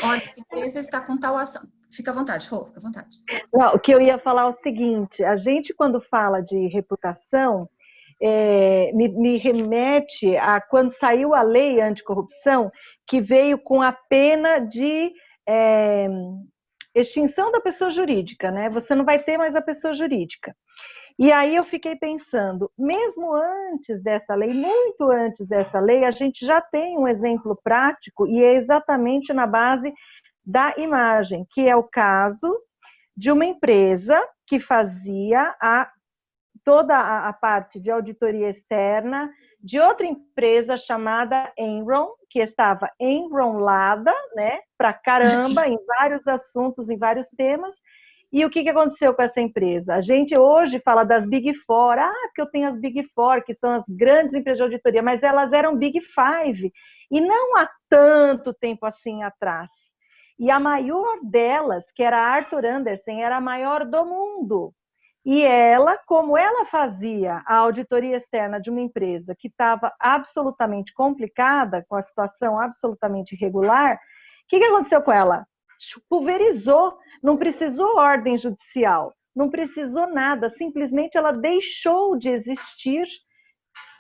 Olha, essa empresa está com tal ação. Fica à vontade, Rô, fica à vontade. Não, o que eu ia falar é o seguinte, a gente quando fala de reputação, me remete a quando saiu a lei anticorrupção, que veio com a pena de extinção da pessoa jurídica, né? Você não vai ter mais a pessoa jurídica. E aí eu fiquei pensando, mesmo antes dessa lei, muito antes dessa lei, a gente já tem um exemplo prático e é exatamente na base da imagem, que é o caso de uma empresa que fazia toda a parte de auditoria externa de outra empresa chamada Enron, que estava enrolada, né, pra caramba, em vários assuntos, em vários temas. E o que aconteceu com essa empresa? A gente hoje fala das Big Four, porque eu tenho as Big Four, que são as grandes empresas de auditoria, mas elas eram Big Five, e não há tanto tempo assim atrás. E a maior delas, que era a Arthur Andersen, era a maior do mundo. E ela, como ela fazia a auditoria externa de uma empresa que estava absolutamente complicada, com a situação absolutamente irregular, o que aconteceu com ela? Pulverizou, não precisou ordem judicial, não precisou nada, simplesmente ela deixou de existir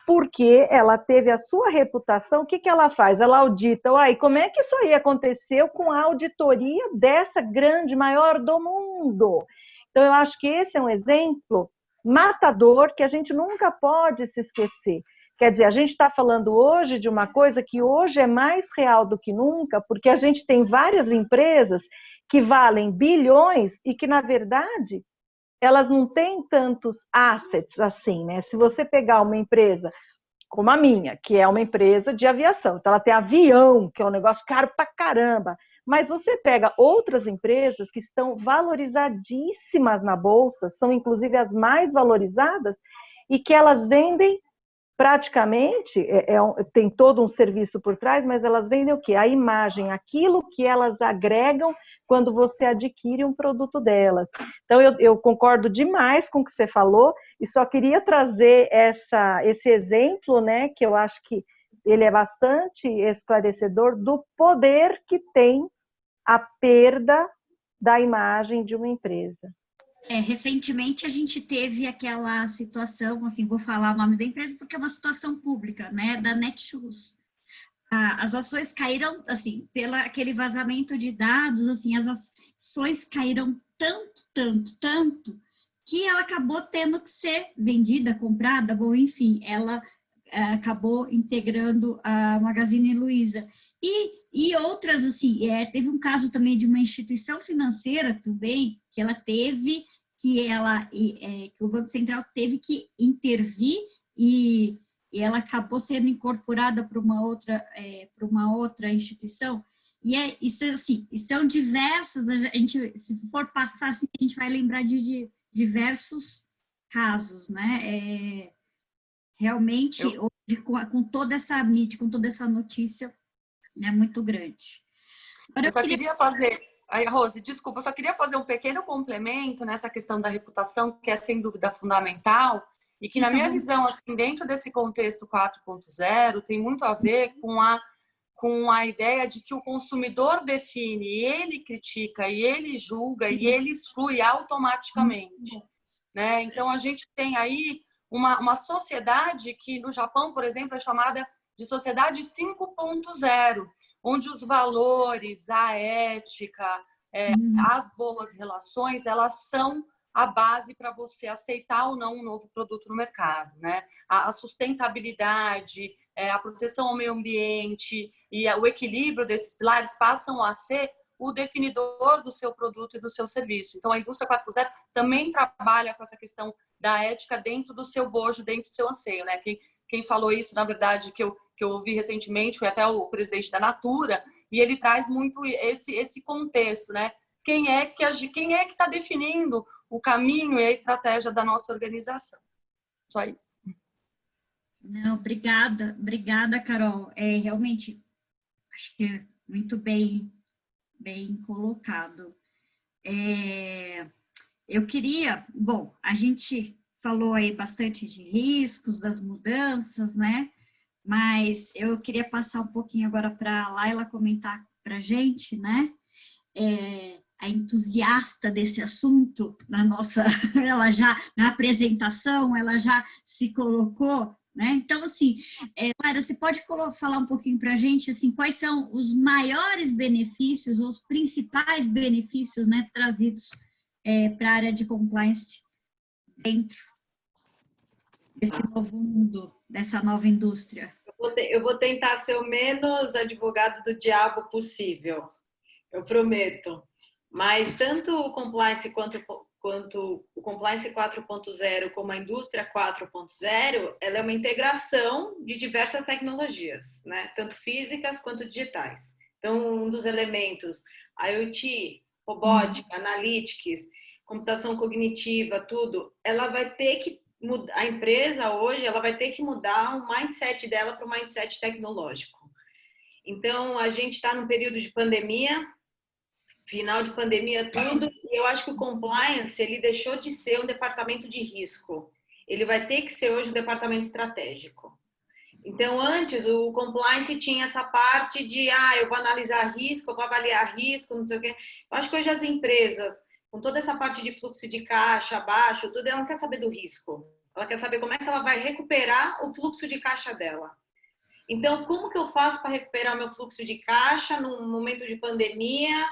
porque ela teve a sua reputação. O que ela faz? Ela audita, e como é que isso aí aconteceu com a auditoria dessa grande, maior do mundo? Então, eu acho que esse é um exemplo matador que a gente nunca pode se esquecer. Quer dizer, a gente está falando hoje de uma coisa que hoje é mais real do que nunca, porque a gente tem várias empresas que valem bilhões e que, na verdade, elas não têm tantos assets assim, né? Se você pegar uma empresa como a minha, que é uma empresa de aviação, então ela tem avião, que é um negócio caro pra caramba, mas você pega outras empresas que estão valorizadíssimas na bolsa, são inclusive as mais valorizadas, e que elas vendem praticamente, tem todo um serviço por trás, mas elas vendem o quê? A imagem, aquilo que elas agregam quando você adquire um produto delas. Então, eu concordo demais com o que você falou, e só queria trazer esse exemplo, né, que eu acho que ele é bastante esclarecedor, do poder que tem a perda da imagem de uma empresa. Recentemente a gente teve aquela situação, assim, vou falar o nome da empresa porque é uma situação pública, né, da Netshoes. As ações caíram, assim, aquele vazamento de dados, assim, as ações caíram tanto, que ela acabou tendo que ser vendida, comprada, bom, enfim, ela acabou integrando a Magazine Luiza. E outras, assim, teve um caso também de uma instituição financeira também, que ela teve, que o Banco Central teve que intervir e ela acabou sendo incorporada para uma outra instituição. Isso, assim, são diversas, a gente, se for passar, assim, a gente vai lembrar de diversos casos, né? Realmente, hoje, com toda essa mídia, com toda essa notícia, é muito grande. Agora, eu só queria fazer... Aí, Rose, desculpa, eu só queria fazer um pequeno complemento nessa questão da reputação, que é sem dúvida fundamental, e que, na minha visão, assim, dentro desse contexto 4.0, tem muito a ver com a ideia de que o consumidor define, ele critica, e ele julga, e ele exclui automaticamente, né? Então, a gente tem aí uma sociedade que no Japão, por exemplo, é chamada de sociedade 5.0, onde os valores, a ética, as boas relações, elas são a base para você aceitar ou não um novo produto no mercado, né? A sustentabilidade, a proteção ao meio ambiente e o equilíbrio desses pilares passam a ser o definidor do seu produto e do seu serviço. Então, a indústria 4.0 também trabalha com essa questão da ética dentro do seu bojo, dentro do seu anseio, né? Quem falou isso, na verdade, que eu ouvi recentemente, foi até o presidente da Natura, e ele traz muito esse contexto, né? Quem é que está definindo o caminho e a estratégia da nossa organização? Só isso. Não, obrigada, Carol. Realmente, acho que é muito bem colocado. Eu queria, bom, a gente falou aí bastante de riscos, das mudanças, né? Mas eu queria passar um pouquinho agora para a Laila comentar para a gente, né? A entusiasta desse assunto, ela já, na apresentação, ela já se colocou, né? Então, assim, Laila, você pode falar um pouquinho para a gente, assim, quais são os maiores benefícios, os principais benefícios, né, trazidos para a área de compliance dentro desse novo mundo, dessa nova indústria? Eu vou tentar ser o menos advogado do diabo possível, eu prometo. Mas tanto o compliance quanto o compliance 4.0 como a indústria 4.0, ela é uma integração de diversas tecnologias, né? Tanto físicas quanto digitais. Então, um dos elementos, IoT, robótica, analytics, computação cognitiva, tudo, ela vai ter que a empresa hoje, ela vai ter que mudar o mindset dela para um mindset tecnológico. Então, a gente está num período de pandemia, final de pandemia, tudo, e eu acho que o compliance, ele deixou de ser um departamento de risco. Ele vai ter que ser hoje um departamento estratégico. Então, antes, o compliance tinha essa parte de, eu vou analisar risco, eu vou avaliar risco, não sei o quê. Eu acho que hoje as empresas, com toda essa parte de fluxo de caixa baixo, tudo, ela não quer saber do risco. Ela quer saber como é que ela vai recuperar o fluxo de caixa dela. Então, como que eu faço para recuperar o meu fluxo de caixa num momento de pandemia?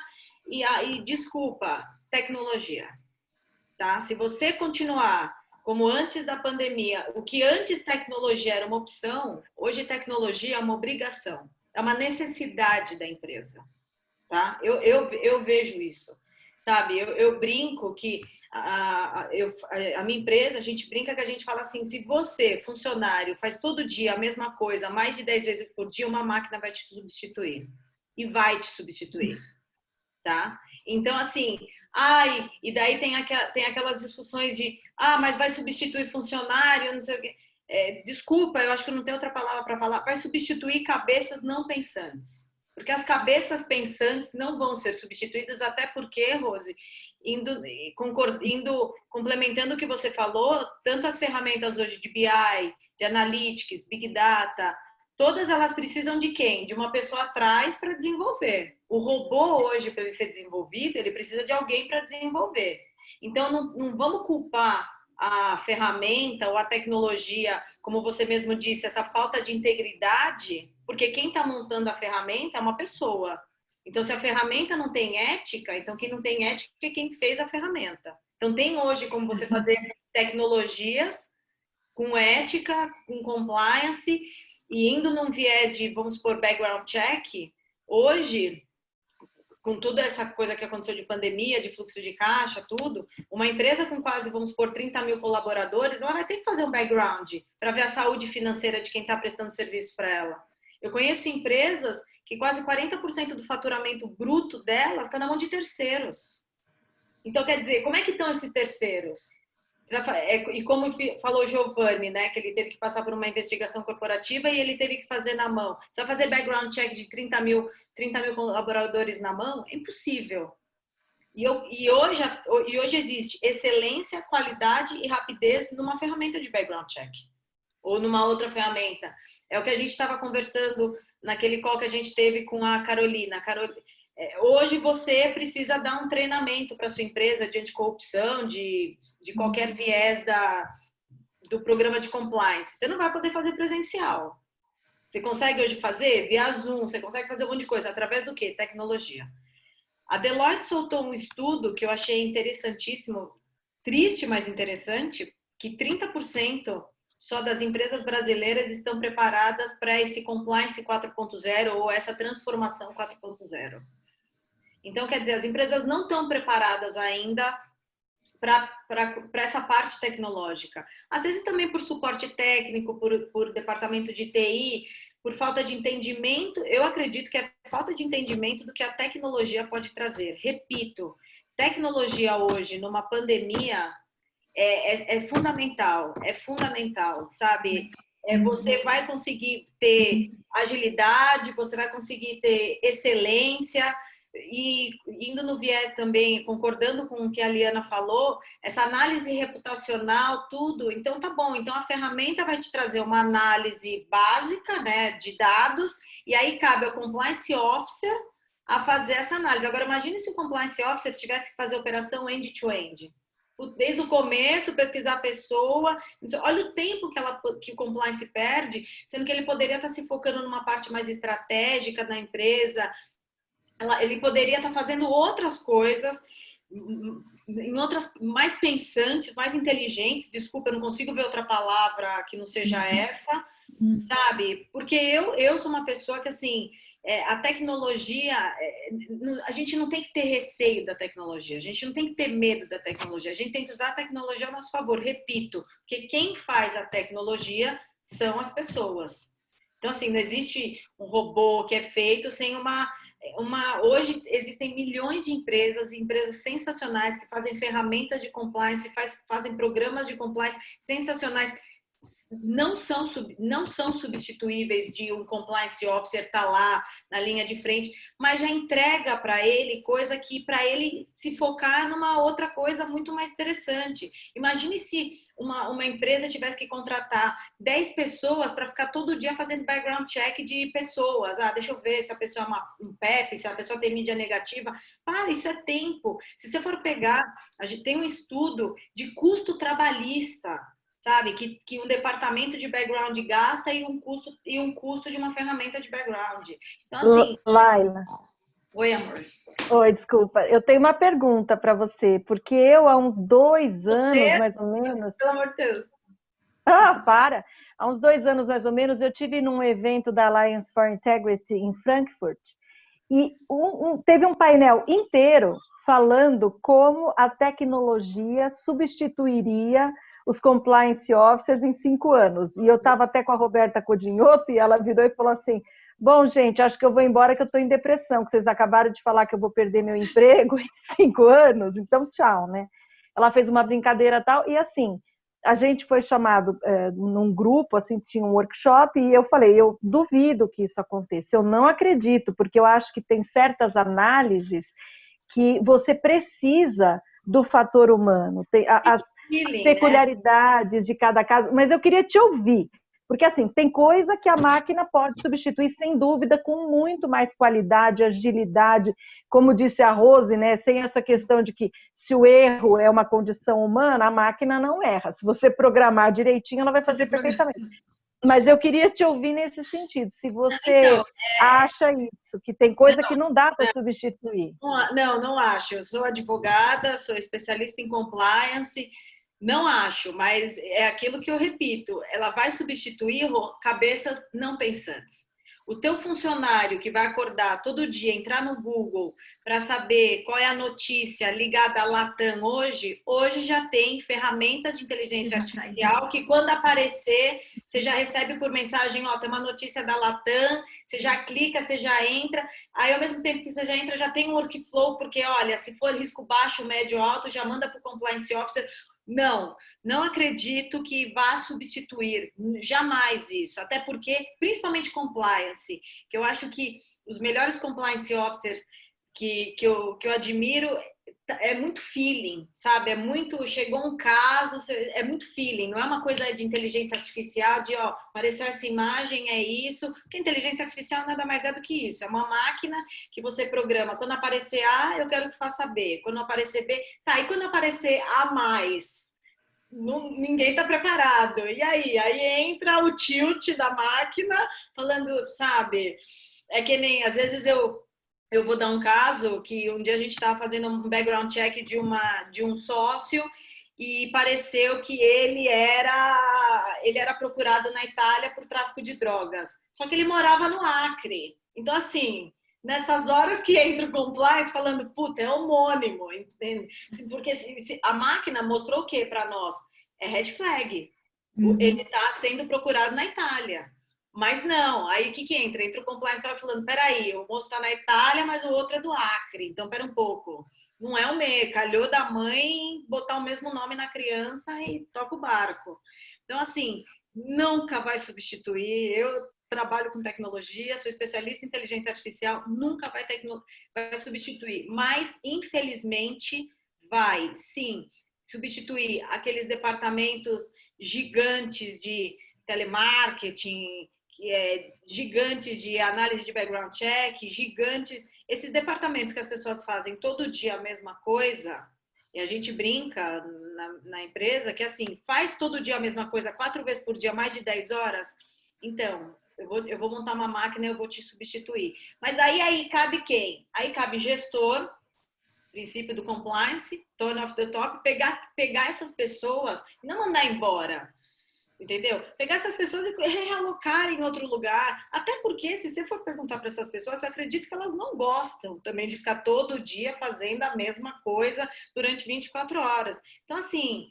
E desculpa, tecnologia. Tá? Se você continuar como antes da pandemia, o que antes tecnologia era uma opção, hoje tecnologia é uma obrigação. É uma necessidade da empresa. Tá? Eu vejo isso. Sabe, eu brinco que a minha empresa, a gente brinca que a gente fala assim, se você, funcionário, faz todo dia a mesma coisa, mais de 10 vezes por dia, uma máquina vai te substituir. E vai te substituir. Tá? Então, assim, e daí tem aquelas discussões de, mas vai substituir funcionário, não sei o quê. Desculpa, eu acho que não tem outra palavra para falar, vai substituir cabeças não pensantes. Porque as cabeças pensantes não vão ser substituídas, até porque, Rose, complementando o que você falou, tanto as ferramentas hoje de BI, de Analytics, Big Data, todas elas precisam de quem? De uma pessoa atrás para desenvolver. O robô hoje, para ele ser desenvolvido, ele precisa de alguém para desenvolver. Então, não vamos culpar a ferramenta ou a tecnologia, como você mesmo disse, essa falta de integridade, porque quem está montando a ferramenta é uma pessoa. Então, se a ferramenta não tem ética, então quem não tem ética é quem fez a ferramenta. Então, tem hoje como você fazer tecnologias com ética, com compliance, e indo num viés de, vamos supor, background check, hoje, com toda essa coisa que aconteceu de pandemia, de fluxo de caixa, tudo, uma empresa com quase, vamos supor, 30 mil colaboradores, ela vai ter que fazer um background para ver a saúde financeira de quem está prestando serviço para ela. Eu conheço empresas que quase 40% do faturamento bruto delas está na mão de terceiros. Então, quer dizer, como é que estão esses terceiros? E como falou o Giovanni, né, que ele teve que passar por uma investigação corporativa e ele teve que fazer na mão. Você vai fazer background check de 30 mil colaboradores na mão? É impossível. E hoje existe excelência, qualidade e rapidez numa ferramenta de background check. Ou numa outra ferramenta. É o que a gente estava conversando naquele call que a gente teve com a Carolina. Hoje você precisa dar um treinamento para sua empresa de anticorrupção, de qualquer viés do programa de compliance, você não vai poder fazer presencial. Você consegue hoje fazer via Zoom, você consegue fazer um monte de coisa. Através do quê? Tecnologia. A Deloitte soltou um estudo que eu achei interessantíssimo, triste, mas interessante, que 30% só das empresas brasileiras estão preparadas para esse compliance 4.0 ou essa transformação 4.0. Então, quer dizer, as empresas não estão preparadas ainda para essa parte tecnológica. Às vezes também por suporte técnico, por departamento de TI, por falta de entendimento. Eu acredito que é falta de entendimento do que a tecnologia pode trazer. Repito, tecnologia hoje, numa pandemia, é fundamental, sabe? Você vai conseguir ter agilidade, você vai conseguir ter excelência, e indo no viés também, concordando com o que a Liana falou, essa análise reputacional, tudo, então tá bom, então a ferramenta vai te trazer uma análise básica, né, de dados, e aí cabe ao compliance officer a fazer essa análise. Agora imagine se o compliance officer tivesse que fazer operação end-to-end. Desde o começo, pesquisar a pessoa, olha o tempo que o compliance perde, sendo que ele poderia estar se focando numa parte mais estratégica da empresa, ele poderia estar fazendo outras coisas, em outras mais pensantes, mais inteligentes. Desculpa, eu não consigo ver outra palavra que não seja essa, sabe? Porque eu sou uma pessoa que, assim, a tecnologia, a gente não tem que ter receio da tecnologia, a gente não tem que ter medo da tecnologia, a gente tem que usar a tecnologia a nosso favor, repito, porque quem faz a tecnologia são as pessoas. Então, assim, não existe um robô que é feito sem hoje existem milhões de empresas sensacionais que fazem ferramentas de compliance, fazem programas de compliance sensacionais. Não são substituíveis de um compliance officer estar lá na linha de frente, mas já entrega para ele coisa que para ele se focar numa outra coisa muito mais interessante. Imagine se uma empresa tivesse que contratar 10 pessoas para ficar todo dia fazendo background check de pessoas. Deixa eu ver se a pessoa é um PEP, se a pessoa tem mídia negativa. Isso é tempo. Se você for pegar, a gente tem um estudo de custo trabalhista, sabe, que um departamento de background gasta e um custo de uma ferramenta de background. Então, assim... Laila. Oi, amor. Oi, desculpa. Eu tenho uma pergunta para você, porque eu, há uns 2 anos, mais ou menos... Pelo amor de Deus. Para! Há uns 2 anos, mais ou menos, eu tive num evento da Alliance for Integrity em Frankfurt, e teve um painel inteiro falando como a tecnologia substituiria os compliance officers em 5 anos. E eu estava até com a Roberta Codinhoto e ela virou e falou assim: bom, gente, acho que eu vou embora que eu estou em depressão, que vocês acabaram de falar que eu vou perder meu emprego em 5 anos, então tchau, né? Ela fez uma brincadeira e tal, e assim, a gente foi chamado num grupo, assim, tinha um workshop, e eu falei, eu duvido que isso aconteça, eu não acredito, porque eu acho que tem certas análises que você precisa do fator humano, tem as peculiaridades de cada caso, mas eu queria te ouvir, porque assim, tem coisa que a máquina pode substituir sem dúvida com muito mais qualidade, agilidade, como disse a Rose, né, sem essa questão de que se o erro é uma condição humana, a máquina não erra, se você programar direitinho, ela vai fazer perfeitamente. Mas eu queria te ouvir nesse sentido, se você acha isso, que tem coisa que não dá para substituir. Não acho. Eu sou advogada, sou especialista em compliance, não acho, mas é aquilo que eu repito, ela vai substituir cabeças não pensantes. O teu funcionário que vai acordar todo dia, entrar no Google para saber qual é a notícia ligada à Latam hoje já tem ferramentas de inteligência artificial que quando aparecer, você já recebe por mensagem, tem uma notícia da Latam, você já clica, você já entra, aí ao mesmo tempo que você já entra, já tem um workflow, porque olha, se for risco baixo, médio, alto, já manda para o compliance officer. Não acredito que vá substituir jamais isso, até porque, principalmente compliance, que eu acho que os melhores compliance officers que eu admiro é muito feeling, sabe? Chegou um caso, é muito feeling, não é uma coisa de inteligência artificial, de apareceu essa imagem, é isso, porque inteligência artificial nada mais é do que isso, é uma máquina que você programa, quando aparecer A, eu quero que faça B, quando aparecer B, e quando aparecer A+, ninguém está preparado. E aí? Aí entra o tilt da máquina, falando, sabe? É que nem, às vezes eu vou dar um caso que um dia a gente estava fazendo um background check de um sócio e pareceu que ele era procurado na Itália por tráfico de drogas. Só que ele morava no Acre. Então, assim, nessas horas que entra o compliance falando, puta, é homônimo, entende? Porque a máquina mostrou o que para nós? É red flag. Ele está sendo procurado na Itália. Mas não, aí o que entra? Entra o compliance falando, peraí, o moço está na Itália, mas o outro é do Acre, então pera um pouco. Não é o meio, calhou da mãe botar o mesmo nome na criança e toca o barco. Então, assim, nunca vai substituir. Eu trabalho com tecnologia, sou especialista em inteligência artificial, nunca vai substituir. Mas, infelizmente, vai, sim, substituir aqueles departamentos gigantes de telemarketing, gigantes de análise de background check, gigantes, esses departamentos que as pessoas fazem todo dia a mesma coisa, e a gente brinca na empresa que assim, faz todo dia a mesma coisa, 4 vezes por dia, mais de 10 horas, então, eu vou montar uma máquina e eu vou te substituir. Mas aí cabe quem? Aí cabe gestor, princípio do compliance, tone of the top, pegar essas pessoas e não mandar embora. Entendeu? Pegar essas pessoas e realocar em outro lugar. Até porque, se você for perguntar para essas pessoas, eu acredito que elas não gostam também de ficar todo dia fazendo a mesma coisa durante 24 horas. Então, assim,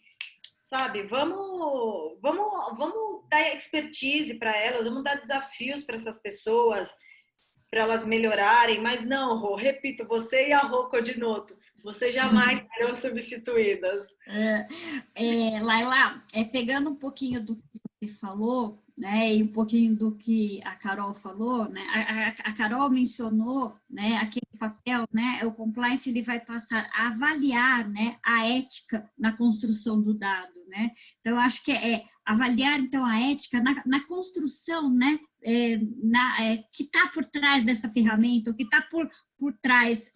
sabe, vamos dar expertise para elas, vamos dar desafios para essas pessoas, para elas melhorarem. Mas não, Rô, repito, você e a Rô Codinoto, vocês jamais serão substituídas. Laila, pegando um pouquinho do que você falou, né, e um pouquinho do que a Carol falou, né, a Carol mencionou, né, aquele papel, né, o compliance ele vai passar a avaliar, né, a ética na construção do dado, né, então eu acho que avaliar então a ética na construção, né, que está por trás dessa ferramenta, o que está por trás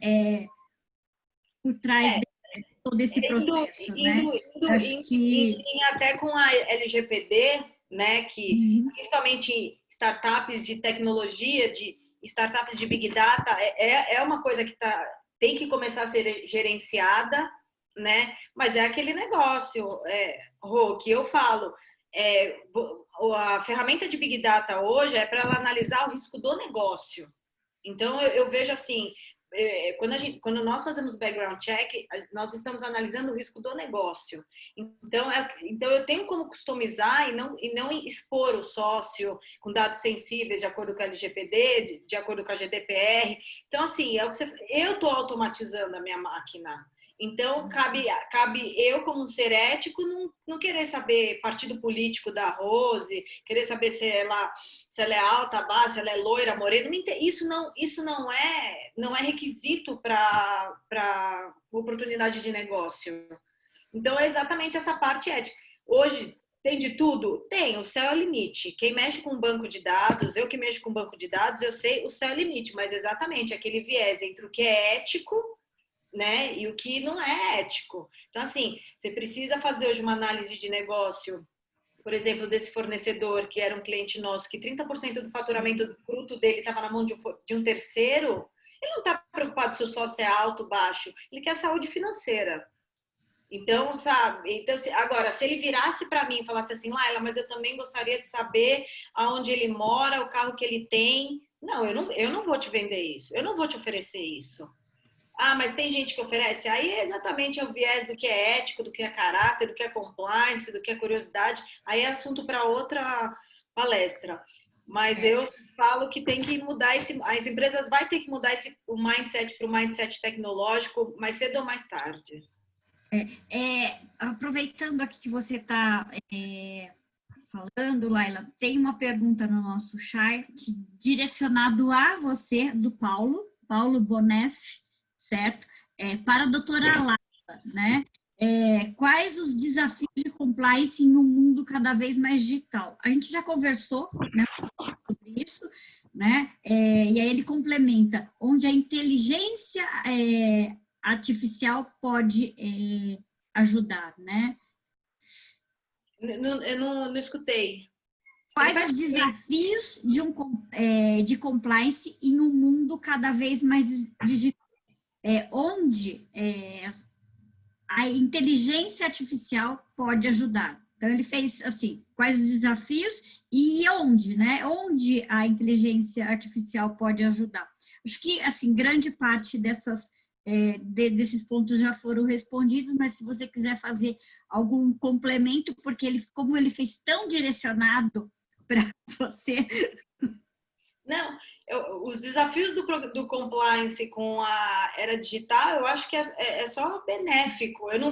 todo esse processo, indo até com a LGPD, né, que principalmente startups de tecnologia, de startups de Big Data, é uma coisa que tem que começar a ser gerenciada, né, mas é aquele negócio, Rô, que eu falo, a ferramenta de Big Data hoje é para ela analisar o risco do negócio. Então, eu vejo assim, quando nós fazemos background check, nós estamos analisando o risco do negócio. Então eu tenho como customizar e não expor o sócio com dados sensíveis de acordo com a LGPD, de acordo com a GDPR. Então, assim, eu estou automatizando a minha máquina. Então, cabe eu, como um ser ético, não querer saber partido político da Rose, querer saber se ela é alta, baixa, se ela é loira, morena. Isso não é requisito para oportunidade de negócio. Então, é exatamente essa parte ética. Hoje, tem de tudo? Tem, o céu é o limite. Quem mexe com banco de dados, eu que mexo com banco de dados, eu sei o céu é o limite, mas exatamente aquele viés entre o que é ético, né, e o que não é ético. Então, assim, você precisa fazer hoje uma análise de negócio, por exemplo, desse fornecedor que era um cliente nosso, que 30% do faturamento bruto dele estava na mão de um terceiro, ele não está preocupado se o sócio é alto ou baixo, ele quer saúde financeira. Então, sabe, agora, se ele virasse para mim e falasse assim, Laila, mas eu também gostaria de saber aonde ele mora, o carro que ele tem, não, eu não vou te vender isso, eu não vou te oferecer isso. Ah, mas tem gente que oferece. Aí é exatamente o viés do que é ético, do que é caráter, do que é compliance, do que é curiosidade. Aí é assunto para outra palestra. Mas eu falo que tem que mudar as empresas vai ter que mudar o mindset para o mindset tecnológico mais cedo ou mais tarde. Aproveitando aqui que você está falando, Laila, tem uma pergunta no nosso chat direcionado a você, do Paulo Bonef, certo? Para a doutora Laila, né? Quais os desafios de compliance em um mundo cada vez mais digital? A gente já conversou, né, sobre isso, né? E aí ele complementa, onde a inteligência artificial pode ajudar, né? Eu não escutei. Quais os desafios de compliance em um mundo cada vez mais digital? Onde a inteligência artificial pode ajudar? Então, ele fez assim, quais os desafios e onde, né? Onde a inteligência artificial pode ajudar? Acho que, assim, grande parte desses pontos já foram respondidos, mas se você quiser fazer algum complemento, porque como ele fez tão direcionado para você. Não, os desafios do compliance com a era digital, eu acho que é só benéfico. Eu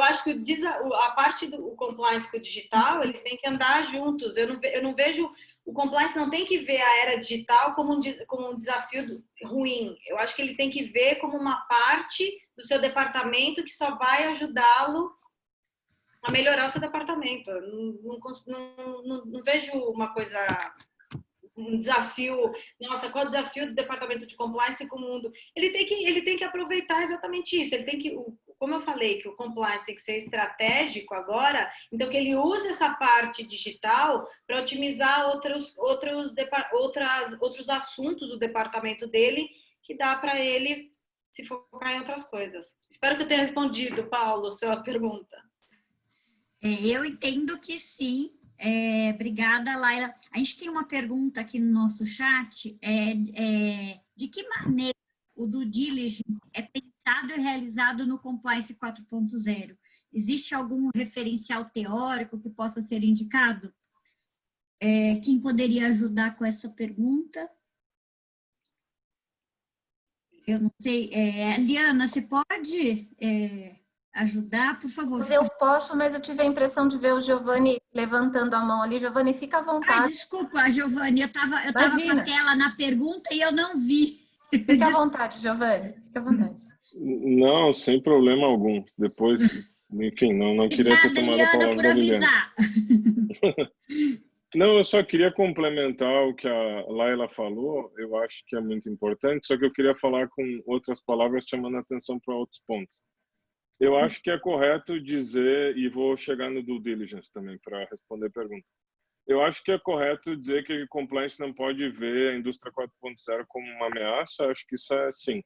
acho que a parte do compliance com o digital, eles têm que andar juntos. Eu não vejo, o compliance não tem que ver a era digital como um desafio ruim. Eu acho que ele tem que ver como uma parte do seu departamento que só vai ajudá-lo a melhorar o seu departamento. Não vejo uma coisa, um desafio. Nossa, qual é o desafio do departamento de compliance com o mundo? Ele tem que aproveitar exatamente isso. Ele tem que, como eu falei, que o compliance tem que ser estratégico agora, então que ele use essa parte digital para otimizar outros assuntos do departamento dele, que dá para ele se focar em outras coisas. Espero que eu tenha respondido, Paulo, sua pergunta. Eu entendo que sim. Obrigada, Laila. A gente tem uma pergunta aqui no nosso chat. De que maneira o due diligence é pensado e realizado no Compliance 4.0? Existe algum referencial teórico que possa ser indicado? Quem poderia ajudar com essa pergunta? Eu não sei. Liana, você pode ajudar, por favor? Eu posso, mas eu tive a impressão de ver o Giovanni levantando a mão ali. Giovanni, fica à vontade. Desculpa, Giovanni, eu estava com a tela na pergunta e eu não vi. Fica à vontade, Giovanni, fica à vontade. Não, sem problema algum. Depois, enfim, não queria ter tomado a palavra da Liliana. Não, eu só queria complementar o que a Laila falou, eu acho que é muito importante, só que eu queria falar com outras palavras chamando a atenção para outros pontos. Eu acho que é correto dizer, e vou chegar no due diligence também para responder a pergunta, eu acho que é correto dizer que compliance não pode ver a indústria 4.0 como uma ameaça, acho que isso é sim.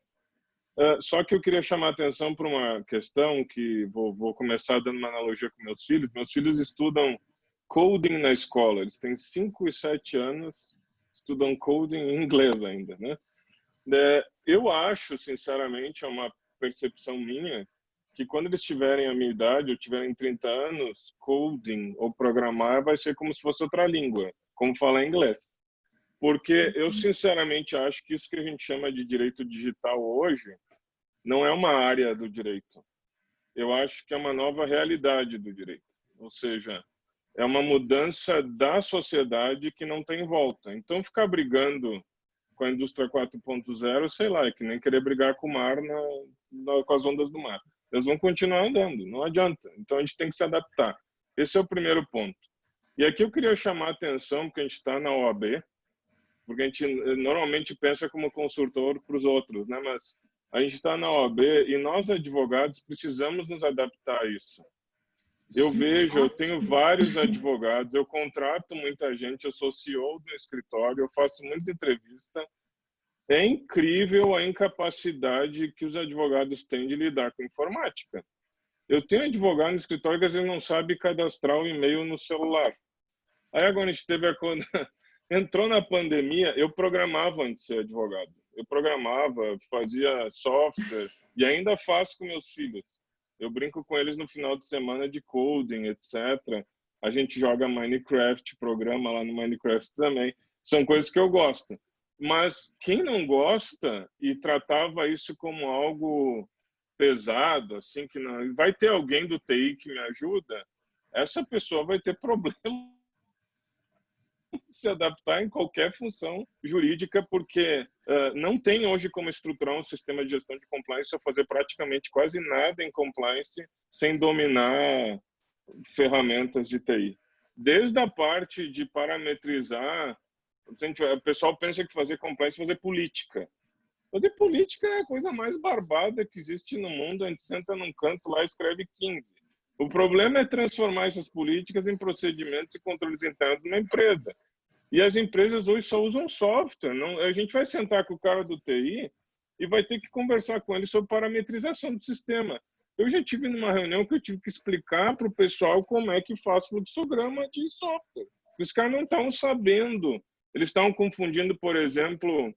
Só que eu queria chamar a atenção para uma questão que vou começar dando uma analogia com meus filhos. Meus filhos estudam coding na escola, eles têm 5 e 7 anos, estudam coding em inglês ainda, né? Eu acho, sinceramente, é uma percepção minha, que quando eles tiverem a minha idade, ou tiverem 30 anos, coding ou programar vai ser como se fosse outra língua, como falar inglês. Porque eu, sinceramente, acho que isso que a gente chama de direito digital hoje não é uma área do direito. Eu acho que é uma nova realidade do direito. Ou seja, é uma mudança da sociedade que não tem volta. Então, ficar brigando com a indústria 4.0, sei lá, é que nem querer brigar com o mar com as ondas do mar. Eles vão continuar andando, não adianta. Então, a gente tem que se adaptar. Esse é o primeiro ponto. E aqui eu queria chamar a atenção, porque a gente está na OAB, porque a gente normalmente pensa como consultor para os outros, né? Mas a gente está na OAB e nós, advogados, precisamos nos adaptar a isso. Eu tenho vários advogados, eu contrato muita gente, eu sou CEO do escritório, eu faço muita entrevista. É incrível a incapacidade que os advogados têm de lidar com informática. Eu tenho advogado no escritório que às vezes não sabe cadastrar o e-mail no celular. Aí agora a gente entrou na pandemia, eu programava antes de ser advogado. Eu programava, fazia software e ainda faço com meus filhos. Eu brinco com eles no final de semana de coding, etc. A gente joga Minecraft, programa lá no Minecraft também. São coisas que eu gosto. Mas quem não gosta e tratava isso como algo pesado, assim, que não vai ter alguém do TI que me ajuda, essa pessoa vai ter problema de se adaptar em qualquer função jurídica, porque não tem hoje como estruturar um sistema de gestão de compliance ou fazer praticamente quase nada em compliance sem dominar ferramentas de TI. Desde a parte de parametrizar, o pessoal pensa que fazer compliance é fazer política. Fazer política é a coisa mais barbada que existe no mundo. A gente senta num canto lá e escreve 15. O problema é transformar essas políticas em procedimentos e controles internos de uma empresa. E as empresas hoje só usam software. Não, a gente vai sentar com o cara do TI e vai ter que conversar com ele sobre parametrização do sistema. Eu já tive numa reunião que eu tive que explicar para o pessoal como é que faz fluxograma de software. Os caras não estavam sabendo. Eles estavam confundindo, por exemplo,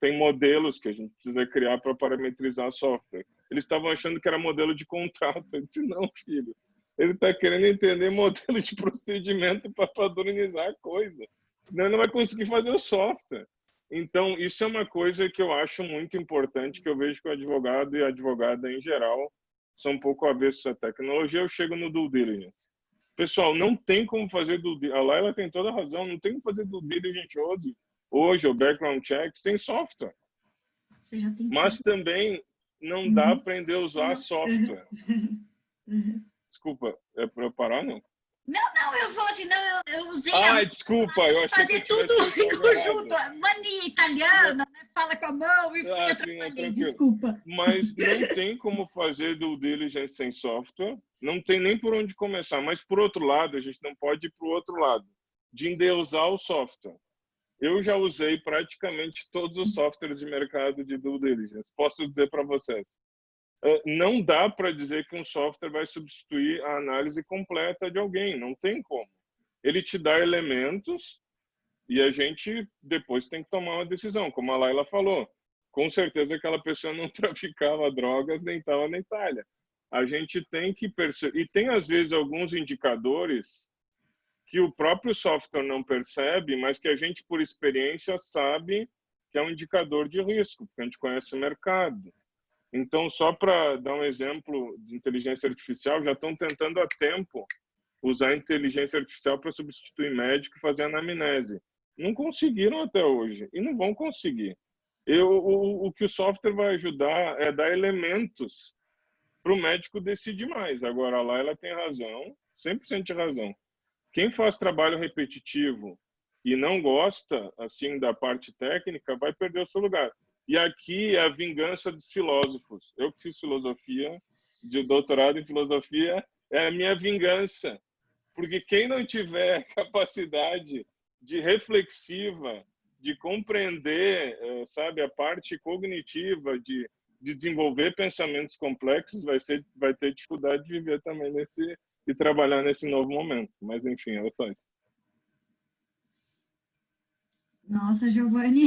tem modelos que a gente precisa criar para parametrizar software. Eles estavam achando que era modelo de contrato. Eu disse, não, filho. Ele está querendo entender modelo de procedimento para padronizar a coisa. Senão ele não vai conseguir fazer o software. Então, isso é uma coisa que eu acho muito importante, que eu vejo que o advogado e a advogada em geral são um pouco avessos à tecnologia. Eu chego no due diligence. Pessoal, não tem como fazer due diligence. A Laila tem toda a razão. Não tem como fazer due diligence hoje, o background check, sem software. Mas também não dá para aprender a usar software. Desculpa, é para eu parar, não? Não, eu falo assim, não, eu usei desculpa, eu achei fazer que tudo em conjunto, mania italiana, né? Fala com a mão e fui atrapalhei, desculpa. Mas não tem como fazer due diligence sem software, não tem nem por onde começar, mas por outro lado, a gente não pode ir para o outro lado, de endeusar o software. Eu já usei praticamente todos os softwares de mercado de due diligence, posso dizer para vocês. Não dá para dizer que um software vai substituir a análise completa de alguém, não tem como. Ele te dá elementos e a gente depois tem que tomar uma decisão, como a Laila falou. Com certeza aquela pessoa não traficava drogas nem estava na Itália. A gente tem que perceber, e tem às vezes alguns indicadores que o próprio software não percebe, mas que a gente por experiência sabe que é um indicador de risco, porque a gente conhece o mercado. Então, só para dar um exemplo de inteligência artificial, já estão tentando há tempo usar inteligência artificial para substituir médico e fazer anamnese. Não conseguiram até hoje e não vão conseguir. O que o software vai ajudar é dar elementos para o médico decidir mais. Agora, lá ela tem razão, 100% de razão. Quem faz trabalho repetitivo e não gosta assim da parte técnica vai perder o seu lugar. E aqui é a vingança dos filósofos. Eu que fiz filosofia, de doutorado em filosofia, é a minha vingança. Porque quem não tiver capacidade de reflexiva, de compreender, sabe, a parte cognitiva, de desenvolver pensamentos complexos, vai ter dificuldade de viver também e trabalhar nesse novo momento. Mas, enfim, é só isso. Nossa, Giovanni.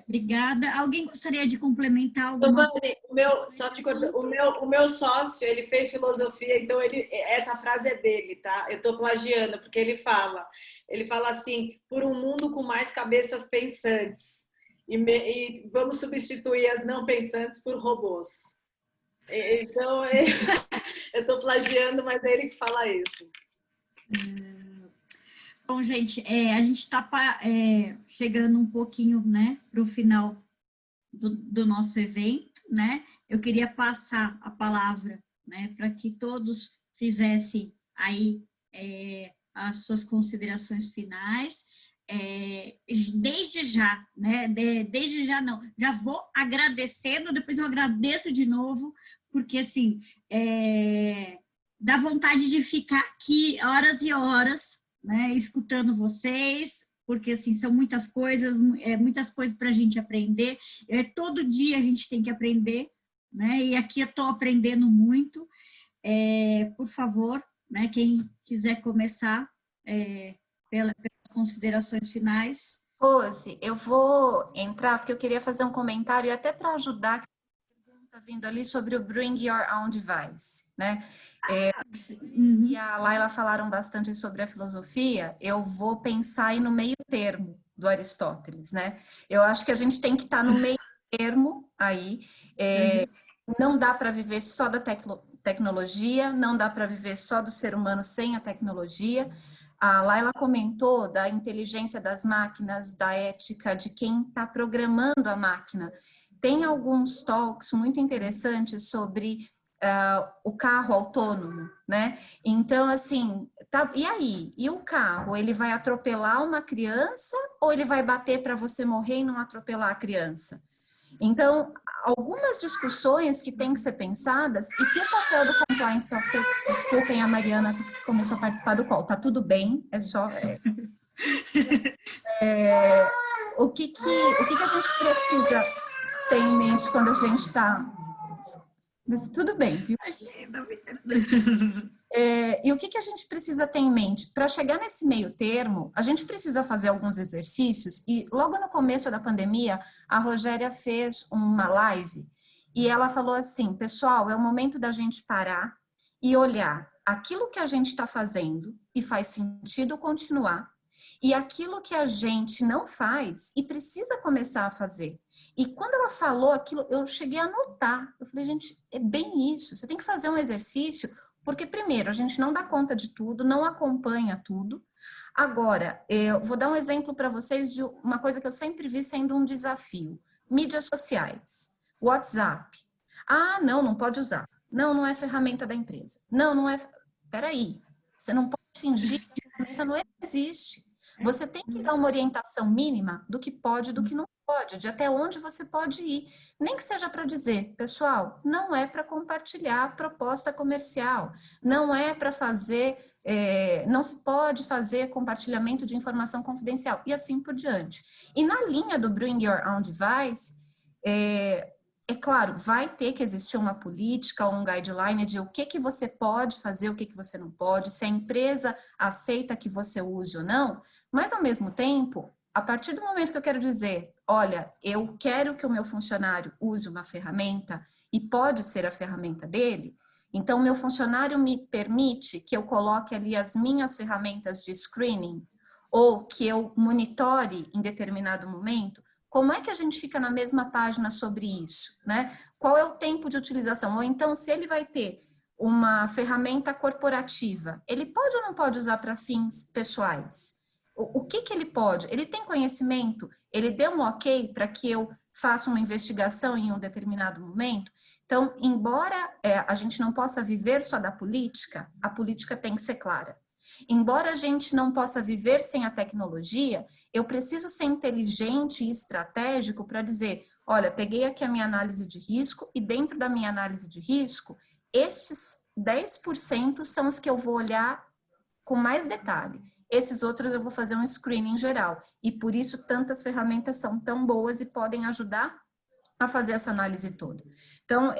Obrigada. Alguém gostaria de complementar alguma coisa? O meu sócio, ele fez filosofia, então essa frase é dele, tá? Eu estou plagiando, porque ele fala assim, por um mundo com mais cabeças pensantes, e vamos substituir as não pensantes por robôs. Então, eu estou plagiando, mas é ele que fala isso. Bom, gente, a gente está chegando um pouquinho, né, para o final do nosso evento, né? Eu queria passar a palavra, né, para que todos fizessem aí as suas considerações finais. Desde já, né? Desde já não, já vou agradecendo, depois eu agradeço de novo, porque assim, dá vontade de ficar aqui horas e horas, né, escutando vocês, porque assim, são muitas coisas para a gente aprender, todo dia a gente tem que aprender, né, e aqui eu estou aprendendo muito. Por favor, né, quem quiser começar pelas considerações finais. Rose, eu vou entrar porque eu queria fazer um comentário até para ajudar a pergunta vindo ali sobre o Bring Your Own Device, né? E a Laila falaram bastante sobre a filosofia, eu vou pensar aí no meio termo do Aristóteles, né? Eu acho que a gente tem que estar no meio termo aí, não dá para viver só da tecnologia, não dá para viver só do ser humano sem a tecnologia. A Laila comentou da inteligência das máquinas, da ética de quem está programando a máquina. Tem alguns talks muito interessantes sobre o carro autônomo, né? Então, assim, e aí? E o carro? Ele vai atropelar uma criança ou ele vai bater para você morrer e não atropelar a criança? Então, algumas discussões que têm que ser pensadas e que o papel do compliance officer, desculpem a Mariana que começou a participar do call, tá tudo bem, é só... o que a gente precisa ter em mente quando a gente está... Mas tudo bem, viu? E o que a gente precisa ter em mente? Para chegar nesse meio termo, a gente precisa fazer alguns exercícios e logo no começo da pandemia, a Rogéria fez uma live e ela falou assim, pessoal, é o momento da gente parar e olhar aquilo que a gente está fazendo e faz sentido continuar e aquilo que a gente não faz e precisa começar a fazer. E quando ela falou aquilo, eu cheguei a anotar. Eu falei, gente, é bem isso. Você tem que fazer um exercício, porque primeiro, a gente não dá conta de tudo, não acompanha tudo. Agora, eu vou dar um exemplo para vocês de uma coisa que eu sempre vi sendo um desafio. Mídias sociais, WhatsApp. Ah, não pode usar. Não é ferramenta da empresa. Não é... Peraí, você não pode fingir que a ferramenta não existe. Você tem que dar uma orientação mínima do que pode e do que não pode, de até onde você pode ir. Nem que seja para dizer, pessoal, não é para compartilhar proposta comercial, não é para fazer, não se pode fazer compartilhamento de informação confidencial, e assim por diante. E na linha do Bring Your Own Device, é claro, vai ter que existir uma política ou um guideline de o que você pode fazer, o que você não pode, se a empresa aceita que você use ou não, mas ao mesmo tempo, a partir do momento que eu quero dizer, olha, eu quero que o meu funcionário use uma ferramenta e pode ser a ferramenta dele, então meu funcionário me permite que eu coloque ali as minhas ferramentas de screening ou que eu monitore em determinado momento. Como é que a gente fica na mesma página sobre isso, né? Qual é o tempo de utilização? Ou então, se ele vai ter uma ferramenta corporativa, ele pode ou não pode usar para fins pessoais? O que ele pode? Ele tem conhecimento? Ele deu um ok para que eu faça uma investigação em um determinado momento? Então, embora a gente não possa viver só da política, a política tem que ser clara. Embora a gente não possa viver sem a tecnologia, eu preciso ser inteligente e estratégico para dizer, olha, peguei aqui a minha análise de risco e dentro da minha análise de risco, estes 10% são os que eu vou olhar com mais detalhe. Esses outros eu vou fazer um screening geral. E por isso tantas ferramentas são tão boas e podem ajudar a fazer essa análise toda. Então,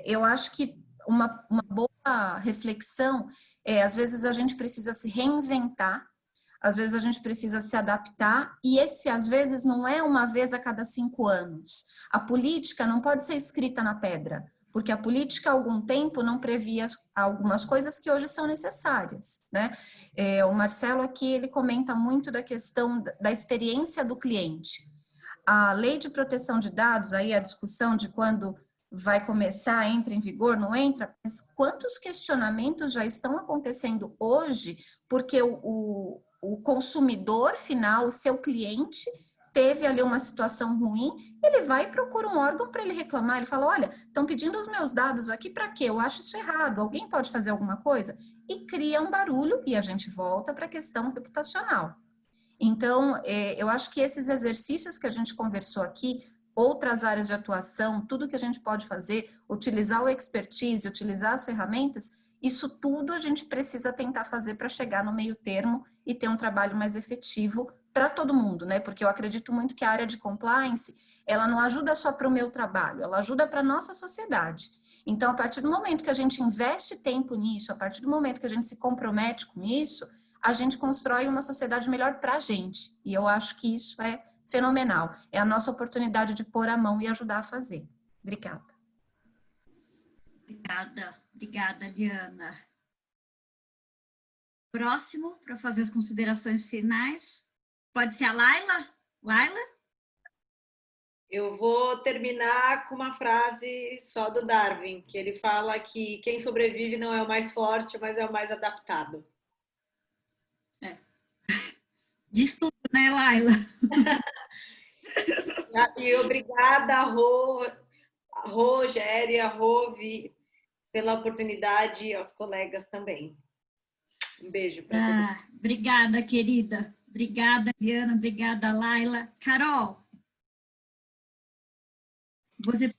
eu acho que uma boa reflexão às vezes a gente precisa se reinventar, às vezes a gente precisa se adaptar, e esse às vezes não é uma vez a cada 5 anos. A política não pode ser escrita na pedra, porque a política há algum tempo não previa algumas coisas que hoje são necessárias, né? O Marcelo aqui, ele comenta muito da questão da experiência do cliente. A lei de proteção de dados, aí a discussão de quando vai começar, entra em vigor, não entra, mas quantos questionamentos já estão acontecendo hoje porque o consumidor final, o seu cliente, teve ali uma situação ruim, ele vai e procura um órgão para ele reclamar, ele fala, olha, estão pedindo os meus dados aqui para quê? Eu acho isso errado, alguém pode fazer alguma coisa? E cria um barulho e a gente volta para a questão reputacional. Então, eu acho que esses exercícios que a gente conversou aqui, outras áreas de atuação, tudo que a gente pode fazer, utilizar o expertise, utilizar as ferramentas, isso tudo a gente precisa tentar fazer para chegar no meio termo e ter um trabalho mais efetivo para todo mundo, né? Porque eu acredito muito que a área de compliance, ela não ajuda só para o meu trabalho, ela ajuda para a nossa sociedade. Então, a partir do momento que a gente investe tempo nisso, a partir do momento que a gente se compromete com isso, a gente constrói uma sociedade melhor para a gente. E eu acho que isso é fenomenal. É a nossa oportunidade de pôr a mão e ajudar a fazer. Obrigada. Obrigada, Liana. Próximo, para fazer as considerações finais, pode ser a Laila? Laila? Eu vou terminar com uma frase só do Darwin, que ele fala que quem sobrevive não é o mais forte, mas é o mais adaptado. Diz tudo, né, Laila? E obrigada, Rogéria, Rovi, pela oportunidade e aos colegas também. Um beijo para todos. Obrigada, querida. Obrigada, Liana. Obrigada, Laila. Carol. Você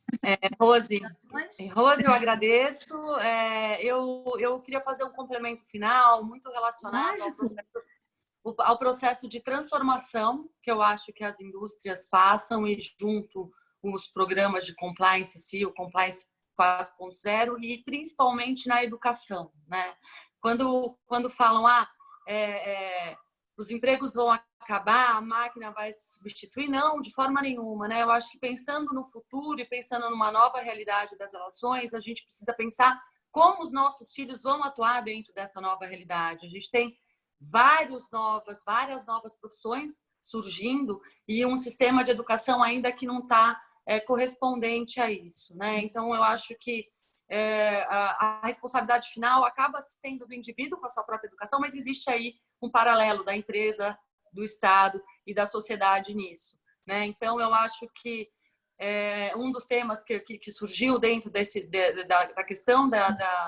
Rose, eu agradeço. Eu queria fazer um complemento final muito relacionado ao processo de transformação que eu acho que as indústrias passam e junto os programas de compliance, o Compliance 4.0 e principalmente na educação, né? Quando falam, os empregos vão acabar, a máquina vai se substituir, não, de forma nenhuma, né? Eu acho que pensando no futuro e pensando numa nova realidade das relações, a gente precisa pensar como os nossos filhos vão atuar dentro dessa nova realidade. A gente tem várias novas profissões surgindo e um sistema de educação ainda que não está correspondente a isso, né? Então, eu acho que a responsabilidade final acaba sendo do indivíduo com a sua própria educação, mas existe aí um paralelo da empresa, do Estado e da sociedade nisso, né? Então, eu acho que um dos temas que surgiu dentro da questão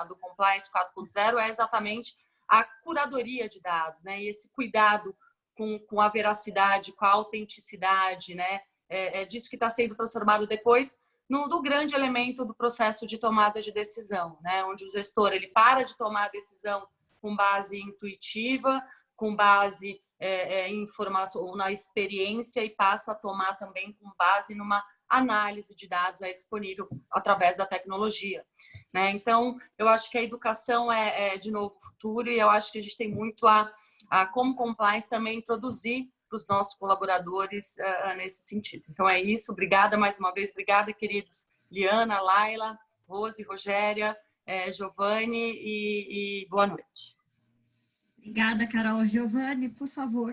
do Compliance 4.0 é exatamente a curadoria de dados, né? E esse cuidado com a veracidade, com a autenticidade, né? Disso que está sendo transformado depois no grande elemento do processo de tomada de decisão, né? Onde o gestor ele para de tomar a decisão com base intuitiva, com base em informação, na experiência e passa a tomar também com base numa análise de dados aí disponível através da tecnologia, né? Então, eu acho que a educação de novo futuro e eu acho que a gente tem muito como compliance também introduzir para os nossos colaboradores nesse sentido. Então é isso, obrigada mais uma vez, obrigada queridos Liana, Laila, Rose, Rogéria, Giovanni e boa noite. Obrigada, Carol. Giovanni, por favor.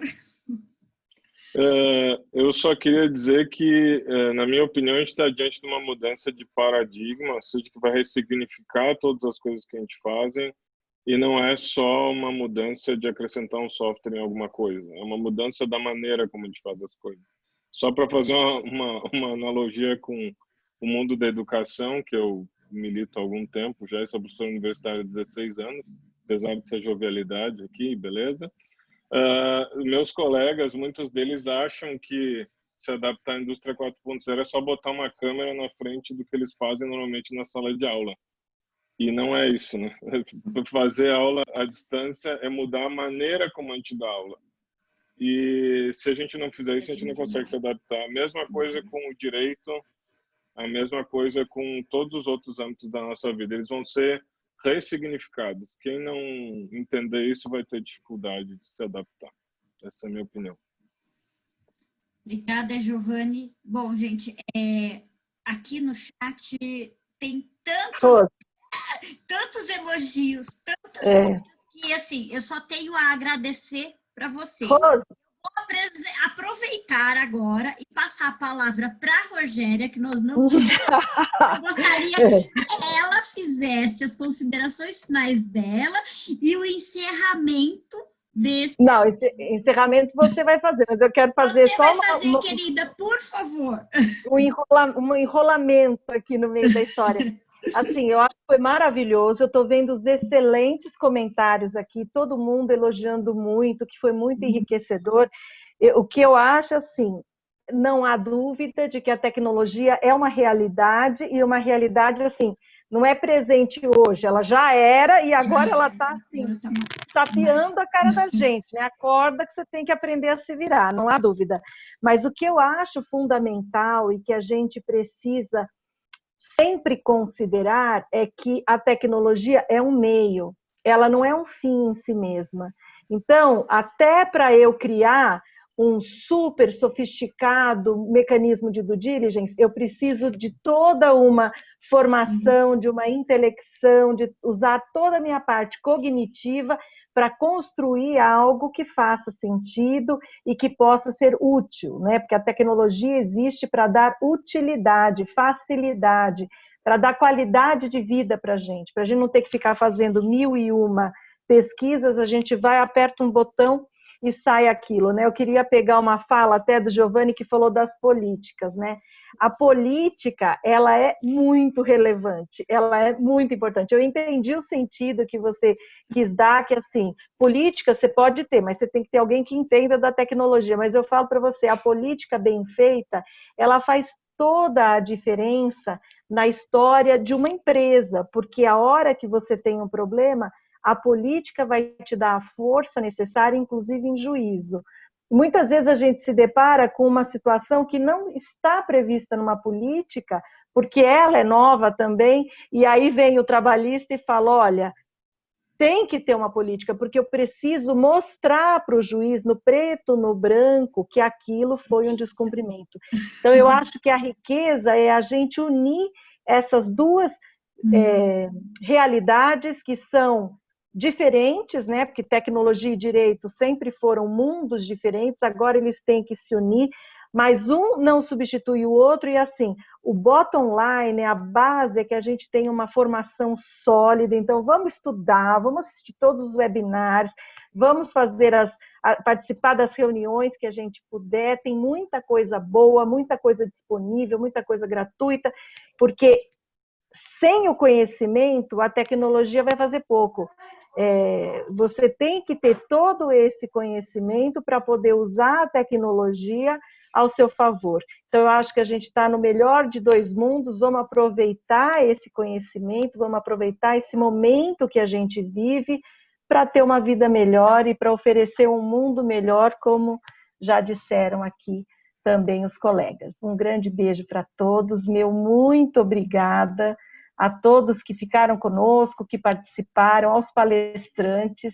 Eu só queria dizer que, na minha opinião, a gente está diante de uma mudança de paradigma, ou seja, que vai ressignificar todas as coisas que a gente faz, e não é só uma mudança de acrescentar um software em alguma coisa, é uma mudança da maneira como a gente faz as coisas. Só para fazer uma analogia com o mundo da educação, que eu milito há algum tempo, já sou professor universitário há 16 anos, apesar de ser jovialidade aqui, beleza? Meus colegas, muitos deles acham que se adaptar à indústria 4.0 é só botar uma câmera na frente do que eles fazem normalmente na sala de aula. E não é isso, né? Fazer aula à distância é mudar a maneira como a gente dá aula. E se a gente não fizer isso, a gente não consegue se adaptar. A mesma coisa com o direito, a mesma coisa com todos os outros âmbitos da nossa vida. Eles vão ser ressignificados. Quem não entender isso vai ter dificuldade de se adaptar. Essa é a minha opinião. Obrigada, Giovanni. Bom, gente, aqui no chat tem tantos elogios, tantas coisas que, assim, eu só tenho a agradecer para vocês. Vou aproveitar agora e passar a palavra para a Rogéria, que nós não... Eu gostaria que ela fizesse as considerações finais dela e o encerramento desse... Não, encerramento você vai fazer, mas eu quero fazer querida, por favor. Um enrolamento aqui no meio da história. Assim, eu acho que foi maravilhoso, eu estou vendo os excelentes comentários aqui, todo mundo elogiando muito, que foi muito enriquecedor. O que eu acho, assim, não há dúvida de que a tecnologia é uma realidade, e uma realidade, assim, não é presente hoje, ela já era, e agora ela está, assim, tapeando a cara da gente, né? Acorda que você tem que aprender a se virar, não há dúvida. Mas o que eu acho fundamental e que a gente precisa sempre considerar é que a tecnologia é um meio, ela não é um fim em si mesma. Então, até para eu criar um super sofisticado mecanismo de due diligence, eu preciso de toda uma formação, de uma intelecção, de usar toda a minha parte cognitiva para construir algo que faça sentido e que possa ser útil, né? Porque a tecnologia existe para dar utilidade, facilidade, para dar qualidade de vida para a gente não ter que ficar fazendo 1001 pesquisas, a gente vai, aperta um botão e sai aquilo, né? Eu queria pegar uma fala até do Giovanni que falou das políticas, né? A política, ela é muito relevante, ela é muito importante. Eu entendi o sentido que você quis dar, que assim, política você pode ter, mas você tem que ter alguém que entenda da tecnologia. Mas eu falo para você, a política bem feita, ela faz toda a diferença na história de uma empresa, porque a hora que você tem um problema, a política vai te dar a força necessária, inclusive em juízo. Muitas vezes a gente se depara com uma situação que não está prevista numa política, porque ela é nova também, e aí vem o trabalhista e fala, olha, tem que ter uma política, porque eu preciso mostrar para o juiz, no preto, no branco, que aquilo foi um descumprimento. Então, eu acho que a riqueza é a gente unir essas duas realidades que são diferentes, né? Porque tecnologia e direito sempre foram mundos diferentes, agora eles têm que se unir, mas um não substitui o outro, e assim, o bottom line, a base é que a gente tenha uma formação sólida. Então vamos estudar, vamos assistir todos os webinars, vamos fazer participar das reuniões que a gente puder, tem muita coisa boa, muita coisa disponível, muita coisa gratuita, porque sem o conhecimento, a tecnologia vai fazer pouco. Você tem que ter todo esse conhecimento para poder usar a tecnologia ao seu favor. Então, eu acho que a gente está no melhor de dois mundos, vamos aproveitar esse conhecimento, vamos aproveitar esse momento que a gente vive para ter uma vida melhor e para oferecer um mundo melhor, como já disseram aqui também os colegas. Um grande beijo para todos, meu muito obrigada a todos que ficaram conosco, que participaram, aos palestrantes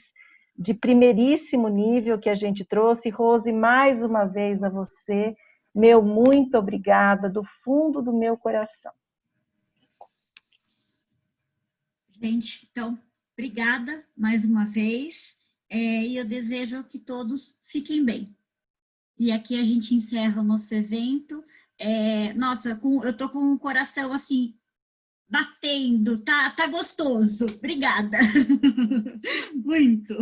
de primeiríssimo nível que a gente trouxe. Rose, mais uma vez a você, meu muito obrigada, do fundo do meu coração. Gente, então, obrigada mais uma vez, e eu desejo que todos fiquem bem. E aqui a gente encerra o nosso evento. Nossa, eu estou com o coração assim, batendo, tá gostoso. Obrigada. Muito.